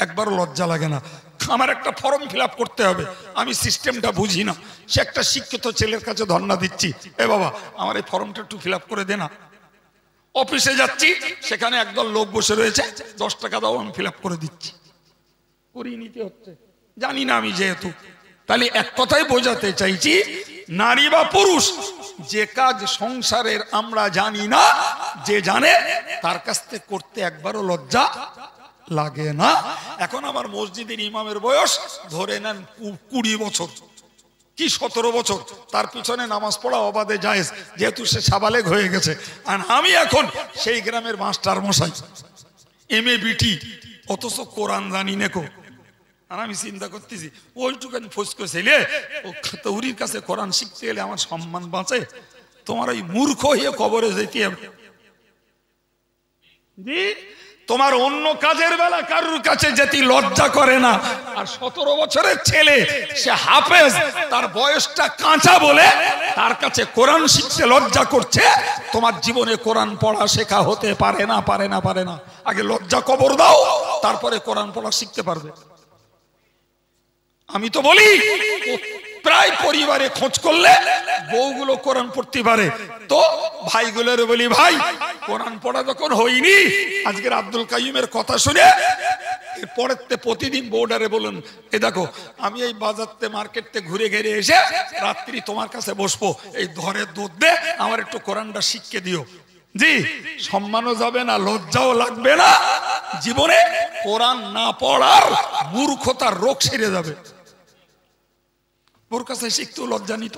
একবারও লজ্জা লাগে না। আমার একটা ফর্ম ফিল আপ করতে হবে, আমি সিস্টেমটা বুঝি না, সে একটা শিক্ষিত ছেলের কাছে ধর্ণা দিচ্ছি, এ বাবা আমার এই ফর্মটা একটু ফিল আপ করে দে না। অফিসে যাচ্ছি, সেখানে একদল লোক বসে রয়েছে, 10 টাকা দাও, আমি ফিল আপ করে দিচ্ছি, করিয়ে নিতে হচ্ছে, জানি না আমি যেহেতু। তাহলে এক কথাই বোঝাতে চাইছি, নারী বা পুরুষ যে কাজ সংসারের আমরা জানি না, যে জানে তার কাছ থেকে করতে একবারও লজ্জা লাগে না। এখন আমার মসজিদের ইমামের বয়স ধরে নেন 20 বছর কি 17 বছর, তার পিছনে নামাজ পড়া অবাধে জায়েজ, যেহেতু সে সাবালেগ হয়ে গেছে। আর আমি এখন সেই গ্রামের মাস্টার মশাই, MA BT, অথচ কোরআন জানি না কো। আর আমি চিন্তা করতেছি, ওইটুকানি ফসকে ছেলে ও তৌরির কাছে কোরআন শিখতে গেলে আমার সম্মান বাঁচে, তোমার ওই মূর্খ হয়ে কবরে যেতে হবে। তোমার অন্য কাজের বেলা কারুর কাছে যেতে লজ্জা করে না, আর 17 বছরের ছেলে সে হাফেজ, তার বয়সটা কাঁচা বলে তার কাছে কোরআন শিখতে লজ্জা করছে। তোমার জীবনে কোরআন পড়া শেখা হতে পারে না, পারে না, পারে না। আগে লজ্জা কবর দাও, তারপরে কোরআন পড়া শিখতে পারবে। আমি তো বলি প্রায় পরিবারে খোঁজ করলে বউগুলো কোরআন পড়তে পারে, তো ভাইগুলোর বলি ভাই কোরআন পড়া যখন হয়নি, আজকের আব্দুল কাইয়ুমের কথা শুনে পরেতে প্রতিদিন বউডারে বলুন, এ দেখো আমি এই বাজারতে মার্কেটতে ঘুরে ঘেরে এসে রাত্রি তোমার কাছে বসবো, এই ধরে দুধ দে আমার একটু কোরআনটা শিখকে দিও। জি, সম্মানও যাবে না, লজ্জাও লাগবে না, জীবনে কোরআন না পড়ার মূর্খতার রোগ সেরে যাবে। ওর কাছে শিখতেও লজ্জা নিত,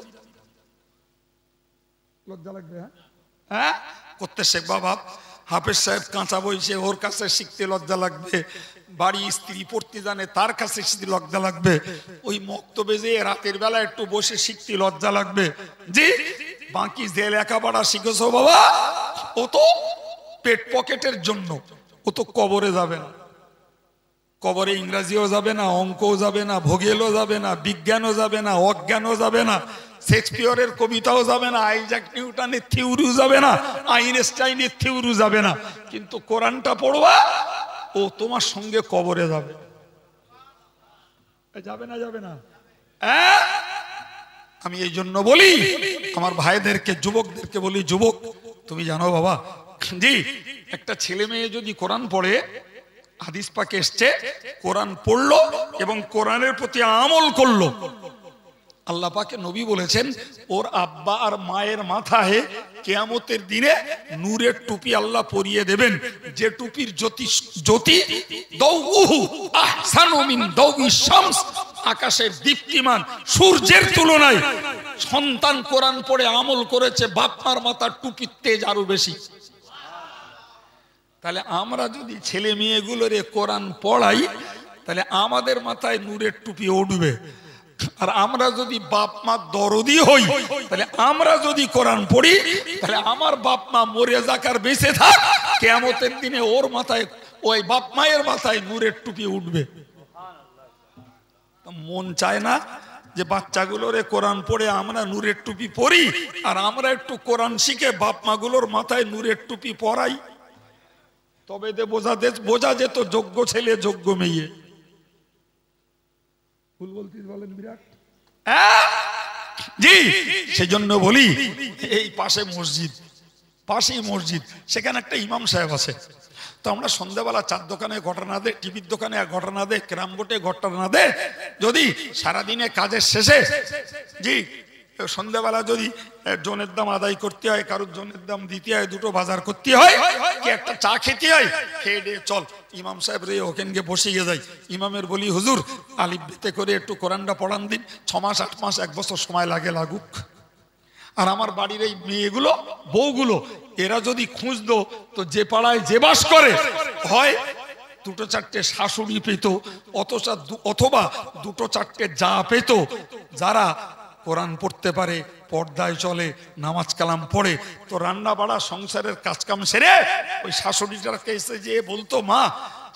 লজ্জা লাগবে। হ্যাঁ করতে শেখবা বাপ, হাফেজ সাহেব কাঁচা বইছে, ওর কাছে শিখতে লজ্জা লাগবে। বাড়ি স্ত্রী পড়তে জানে, তার কাছে শিখতে লজ্জা লাগবে। ওই মক্তবে যে রাতের বেলা একটু বসে শিখতে লজ্জা লাগবে। জি, বাকি যে লেখাপড়া শিখেছো বাবা, ও তো পেট পকেটের জন্য, ও তো কবরে যাবে না। কবরে ইংরাজিও যাবে না, অঙ্কও যাবে না, ভূগোলও যাবে না, বিজ্ঞানও যাবে না, অজ্ঞানও যাবে না, শেক্সপিয়রের কবিতাও যাবে না, আইজাক নিউটনের থিওরিও যাবে না, আইনস্টাইনের থিওরি যাবে না, কিন্তু কোরআনটা পড়বা, ও তোমার সঙ্গে কবরে যাবে। যাবে না, যাবে না? আমি এই জন্য বলি আমার ভাইদেরকে, যুবকদেরকে বলি, যুবক তুমি জানো বাবা, জি একটা ছেলে মেয়ে যদি কোরআন পড়ে, হাদিস পাকে এসছে কোরআন পড়লো এবং কোরআনের প্রতি আমল করলো, আল্লাহ পাকে নবী বলেছেন ওর আব্বা আর মায়ের মাথায় কিয়ামতের দিনে নূরের টুপি আল্লাহ পরিয়ে দেবেন, যে টুপির জ্যোতি দাউহু আহসানু মিন দাউই শামস, আকাশের দীপ্তিমান সূর্যের তুলনায় সন্তান কোরআন পড়ে আমল করেছে, বাপ মার মাথার টুপির তেজ আরো বেশি। তাহলে আমরা যদি ছেলে মেয়েগুলোর কোরআন পড়াই, তাহলে আমাদের মাথায় নূরের টুপি উঠবে। আর আমরা যদি বাপ মা দরদি হই, তাহলে আমরা যদি কোরআন পড়ি, তাহলে আমার বাপ মা মরে যাক আর বেঁচে থাক, কিয়ামতের দিনে ওর মাথায়, ওই বাপ মায়ের মাথায় নূরের টুপি উঠবে। মন চায় না যে বাচ্চাগুলোর কোরআন পড়ে আমরা নূরের টুপি পরি, আর আমরা একটু কোরআন শিখে বাপ মাগুলোর মাথায় নূরের টুপি পরাই? তবে বোঝা যেত যোগ্য ছেলে যোগ্য মেয়ে। ভুল বলতে বলেন বিরাট। জি, সেজন্য বলি এই পাশেই মসজিদ, সেখানে একটা ইমাম সাহেব আছে। তো আমরা সন্ধ্যাবেলা চার দোকানে ঘটনা দে, টিভির দোকানে ঘটনা দে, ক্যারাম বোর্ডে ঘটনা দে, যদি সারাদিনে কাজের শেষে জি সন্ধ্যাবেলা যদি জনের দাম আদায় করতে হয়, কারোর জনের দাম দিতে হয়, দুটো বাজার করতে হয়, কি একটা চা খেতে হয়, খেয়ে দিয়ে চল ইমাম সাহেব রে ওখানে গিয়ে বসে গিয়ে যাই। ইমামের বলি হুজুর আলিফ বেতে করে একটু কোরআনটা পড়ান দিন, 6 মাস 8 মাস 1 বছর সময় লাগুক। আর আমার বাড়ির এই মেয়েগুলো বউগুলো এরা যদি খুঁজতো তো যে পাড়ায় যে বাস করে হয় দুটো চারটে শাশুড়ি পেত, অথবা দুটো চারটে যা পেত যারা কোরআন পড়তে পারে, পর্দায় চলে, নামাজ কালাম পড়ে। তো রান্না বাড়া সংসারের কাজকাম সেরে ওই শাশুড়িটাকে এসে যে বলতো, মা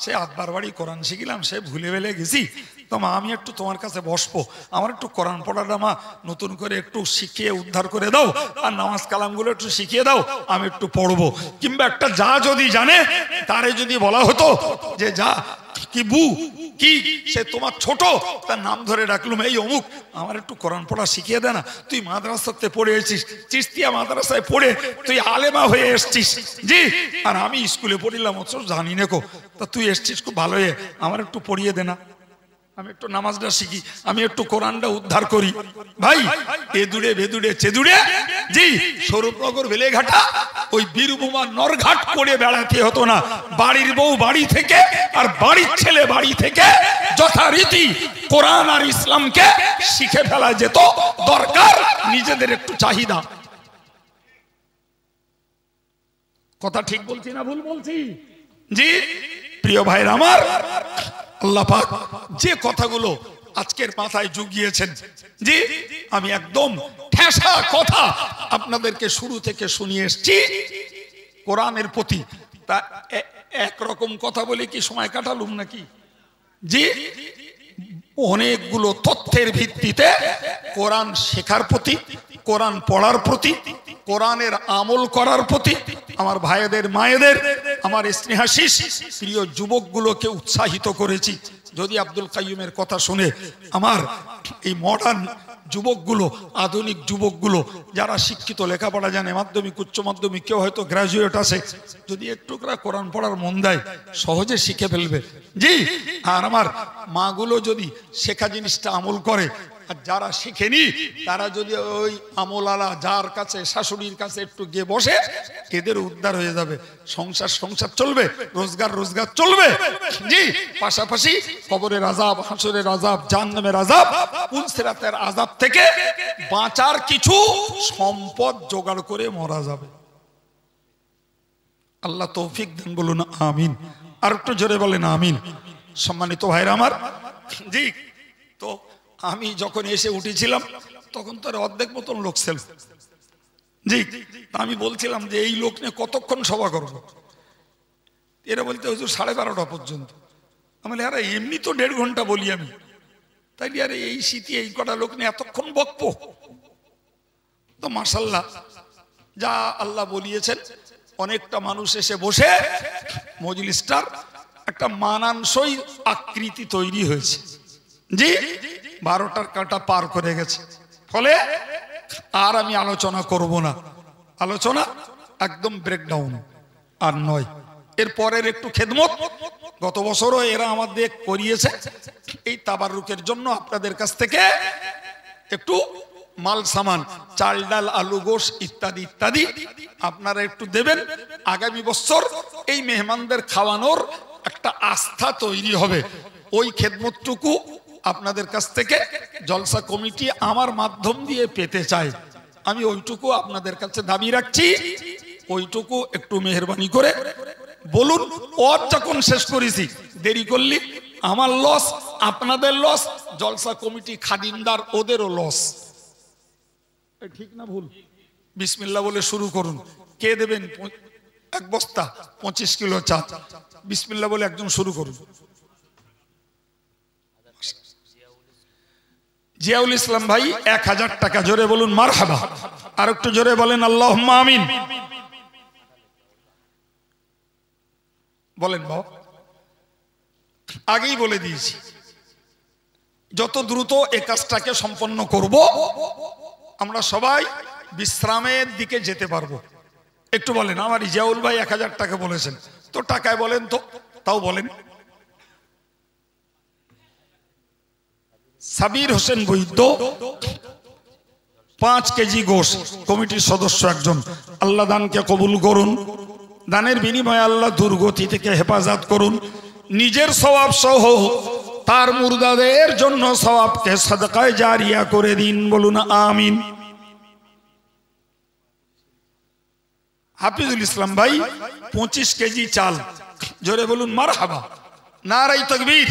সে আব্বার বাড়ি কোরআন শিখিলাম, সে ভুলে ভেলে গেছি, তো মা আমি একটু তোমার কাছে বসবো, আমার একটু কোরআন পড়াটা মা নতুন করে একটু শিখিয়ে উদ্ধার করে দাও, আর নামাজ কালামগুলো একটু শিখিয়ে দাও, আমি একটু পড়বো। কিংবা একটা যা যদি জানে তারে যদি বলা হতো যে যা কি বু কি সে তোমার ছোট, তার নাম ধরে ডাকলুম, এই অমুক আমার একটু কোরআন পড়া শিখিয়ে দে না, তুই মাদ্রাসাতে পড়ে এসেছিস, চিস্তিয়া মাদ্রাসায় পড়ে তুই আলেমা হয়ে এসছিস, জি, আর আমি স্কুলে পড়িলাম অথচ জানি না কো, তা তুই এসছিস খুব ভালো হয়ে, আমার একটু পড়িয়ে দে না, আমি একটু নামাজটা শিখি, আমি একটু কোরআনটা উদ্ধার করি। ভাই এ দূরে বেদুড়ে চেদুড়ে, জি, স্বরূপনগর বেলেঘাটা ওই বীরভূমার নরঘাট করে বেড়াতে হতো না, বাড়ির বউ বাড়ি থেকে আর বাড়ির ছেলে বাড়ি থেকে যথারীতি কোরআন আর ইসলামকে শিখে ফেলা যেত। দরকার নিজেদের একটু চাহিদা। কথা ঠিক বলছি না ভুল বলছি? জি প্রিয় ভাইরা আমার, আল্লাহ পাক যে কথাগুলো আজকের মাথায় জুগিয়েছেন, জি আমি একদম ঠেসা কথা আপনাদেরকে শুরু থেকে শুনিয়ে এসেছি কোরআনের প্রতি। তা একরকম কথা বলে কি সময় কাটালুম নাকি? জি অনেকগুলো তথ্যের ভিত্তিতে কোরআন শেখার প্রতি, কোরআন পড়ার প্রতি, কোরআনের আমল করার প্রতি আমার ভাইদের মায়েদের, আমার স্নেহাশিস প্রিয় যুবকগুলোকে উৎসাহিত করেছি। যদি আব্দুল কাইয়ুমের কথা শুনে আমার এই মডার্ন যুবকগুলো, আধুনিক যুবকগুলো যারা শিক্ষিত, লেখাপড়া জানে, মাধ্যমিক উচ্চ মাধ্যমিক, কেউ হয়তো গ্রাজুয়েট আছে, যদি একটু করে কোরআন পড়ার মন দেয় সহজে শিখে ফেলবে। জি, আর আমার মাগুলো যদি শেখা জিনিসটা আমল করে, আর যারা শিখেনি তারা যদি ওই আমলালা যার কাছে শাশুড়ির কাছে একটু গিয়ে বসে, এদের উদ্ধার হয়ে যাবে, সংসার চলবে, রোজগার চলবে। জি, পাশাপাশি কবরের আযাব, হাসরের আযাব, জাহান্নামের আযাব, পুলসিরাতের আযাব থেকে বাঁচার কিছু সম্পদ জোগাড় করে মরা যাবে। আল্লাহ তৌফিক দেন, বলুন আমিন। আর একটু জোরে বলেন আমিন। সম্মানিত ভাইরা আমার, জি তো আমি যখন এসে উঠেছিলাম তখন তো অর্ধেক মতন লোক ছিল। জি আমি বলছিলাম যে এই লোক নিয়ে কতক্ষণ সভা করবো? এরা বলতে হুজুর 12:30 পর্যন্ত। আমি বলি আরে এমনি তো 1.5 ঘন্টা বলি আমি, তাই আরে এই শীতে এই কটা লোক নিয়ে এতক্ষণ বকবো? তো মাশাআল্লাহ যা আল্লাহ বলিয়েছেন, অনেকটা মানুষ এসে বসে মজলিসটার একটা মানানসই আকৃতি তৈরি হয়েছে। জি 12টার কাঁটা পার করে গেছে, ফলে আর আমি আলোচনা করব না, আলোচনা একদম ব্রেকডাউন আর নয়। এর পরের একটু খেদমত, গত বছরও এরা আমাদের করিয়েছে, এই তাবাররুকের জন্য আপনাদের কাছ থেকে একটু মাল সামান, চাল ডাল আলু গোশ ইত্যাদি ইত্যাদি আপনারা একটু দেবেন। আগামী বছর এই মেহমানদের খাওয়ানোর একটা আস্থা তৈরি হবে। ওই খেদমতটুকু আপনাদের কাছ থেকে জলসা কমিটি আমার মাধ্যম দিয়ে পেতে চায়, আমি ওইটুকু আপনাদের কাছে দাবি রাখছি। ওইটুকু একটু মেহেরবানি করে বলুন। ওর যখন শেষ করেছি, দেরি করলি আমার লস, আপনাদের লস, জলসা কমিটি খাদিমদার ওদেরও লস। ঠিক না ভুল? বিসমিল্লাহ বলে শুরু করুন। কে দেবেন? 1 বস্তা 25 কিলো চাল। বিসমিল্লাহ বলে একদম শুরু করুন। জিয়াউল ইসলাম ভাই 1000 টাকা। জোরে বলুন মারহাবা। আর একটু জোরে বলেন আল্লাহুম্মা আমিন। বলেন বাবা। আগেই বলে দিয়েছি যত দ্রুত এই কাজটাকে সম্পন্ন করব আমরা সবাই বিশ্রামের দিকে যেতে পারবো। একটু বলেন। আমার জিয়াউল ভাই 1000 টাকা বলেছেন, তো টাকায় বলেন তো, তাও বলেন। সাবির হোসেন বৈদ্য 5 কেজি গোশ, কমিটির সদস্য একজন। আল্লাহ দানকে কবুল করুন, দানের বিনিময়ে আল্লাহ দুর্গতি থেকে হেফাজত করুন। নিজের সওয়াব সহ তার মুর্দাদের জন্য সওয়াবকে সাদকায়ে জারিয়া করে দিন, বলুন আমিন। হাফিজুল ইসলাম ভাই 25 কেজি চাল, জোরে বলুন মারহাবা, নারায়ে তাকবীর।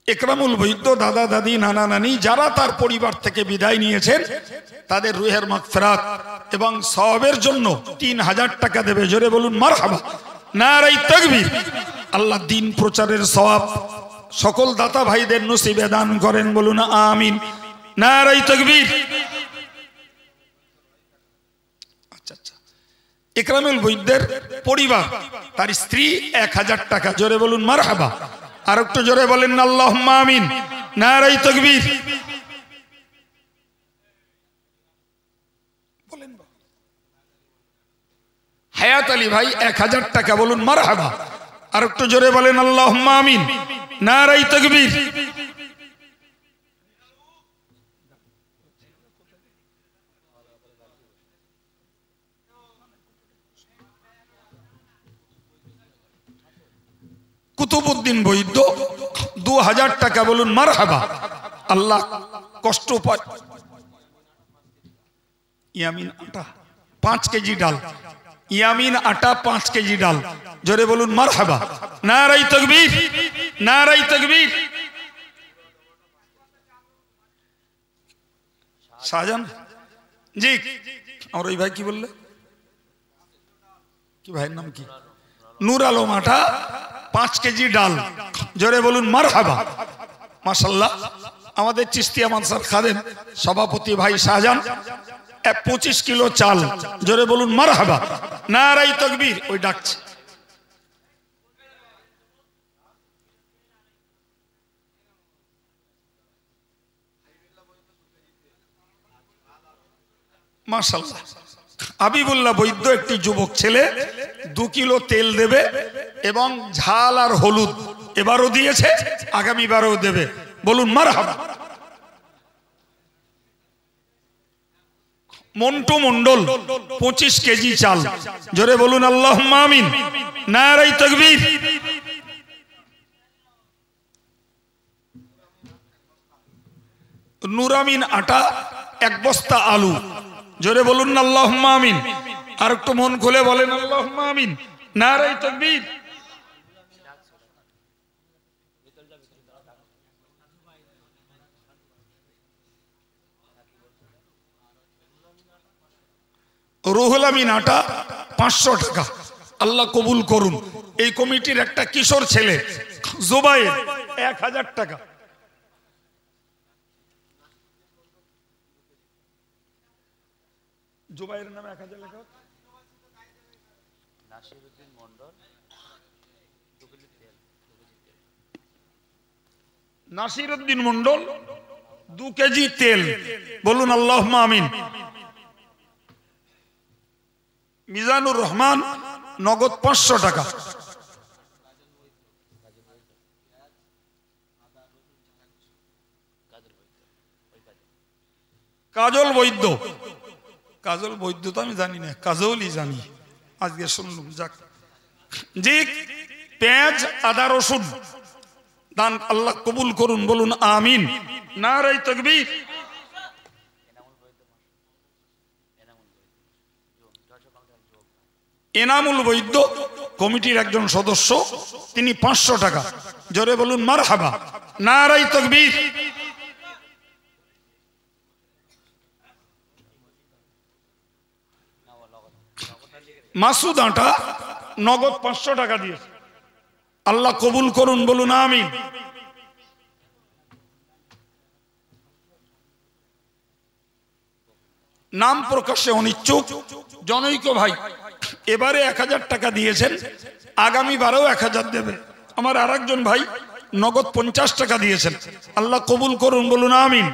একরামুল বৈদ্য দাদা দাদি নানা নানি যারা তার পরিবার থেকে বিদায় নিয়েছেন তাদের রুহের মাগফিরাত এবং সওয়াবের জন্য 3000 টাকা দেবে, জোরে বলুন মারহাবা, নারায়ে তাকবীর। আল্লাহ দিন প্রচারের সওয়াব সকল দাতা ভাইদের নসিবে দান করেন, বলুন আমিন, নারায়ে তাকবীর। আচ্ছা আচ্ছা, একরামুল বৈদ্যের পরিবার তার স্ত্রী 1000 টাকা, জোরে বলুন মারহাবা, আর একটু জোরে বলেন আল্লাহুম্মা আমিন, নারায়ে তাকবীর। বলেন হায়াত আলী ভাই 1000 টাকা, বলুন মারহাবা, আর একটু জোরে বলেন আল্লাহুম্মা আমিন, নারায়ে তাকবীর। কুতুবউদ্দিন বৈদ্য 2000 টাকা, বলুন মারহাবা, আল্লাহ কষ্ট পায়। ইয়ামিন আটা 5 কেজি ডাল, ইয়ামিন আটা 5 কেজি ডাল, জোরে বলুন মারহাবা, নারায়ে তাকবীর, নারায়ে তাকবীর। শাহজাহান জি, আর ওই ভাই কি বললে, কি ভাইয়ের নাম কি, নূর আলম আটা 5 কেজি ডাল, জোরে বলুন মারহাবা, মাশাআল্লাহ। আমাদের চিশতিয়া মানসার খাদেম সভাপতি ভাই শাহজাহান 25 কিলো চাল, জোরে বলুন মারহাবা, নারায়ে তাকবীর। ওই ডাকছে মাশাআল্লাহ। হাবিবুল্লাহ বৈদ্য একটি যুবক ছেলে 2 কিলো তেল দেবে এবং ঝাল আর হলুদ, এবারও দিয়েছে, আগামীবারও দেবে, বলুন মারহাবা। মন্টু মন্ডল 25 কেজি চাল, জোরে বলুন আল্লাহুম্মা আমিন, নারায়ে তাকবীর। নুরামিন আটা 1 বস্তা আলু, জোরে বলুন আল্লাহুম্মা আমিন, আর একটু মন খুলে বলেন আল্লাহুম্মা আমিন, নারায়ে তাকবীর। রুহুল আমিন আটা 500 টাকা, আল্লাহ কবুল করুন। এই কমিটির একটা কিশোর ছেলে জুবাইর 1000 টাকা, জুবাইরের নামে 1000 লেখা, নাসিরউদ্দিন মন্ডল 2 কেজি তেল, বলুন আল্লাহুম্মা আমিন। মিজানুর রহমান নগদ 500 টাকা, কাজল বৈদ্য, কাজল বৈদ্য তো আমি জানি না, কাজলই জানি, আজকে শুনলাম, যাক জি। পেঁয়াজ আদা রসুন দান, আল্লাহ কবুল করুন, বলুন আমিন, নারায়ে তাকবীর। এনামুল বৈদ্য কমিটির একজন সদস্য, তিনি 500 টাকা, জোরে বলুন মারহাবা, নারায়ে তাকবীর। মাসুদ আটা নগদ 500 টাকা দিয়েছে, আল্লাহ কবুল করুন, বলুন আমিন। নাম প্রকাশে অনিচ্ছুক জনৈক ভাই এবারে 1000 টাকা দিয়েছেন, আগামীবারেও 1000 দেবে। আমার আরেকজন ভাই নগদ 50 টাকা দিয়েছেন, আল্লাহ কবুল করুন, বলুন আমিন।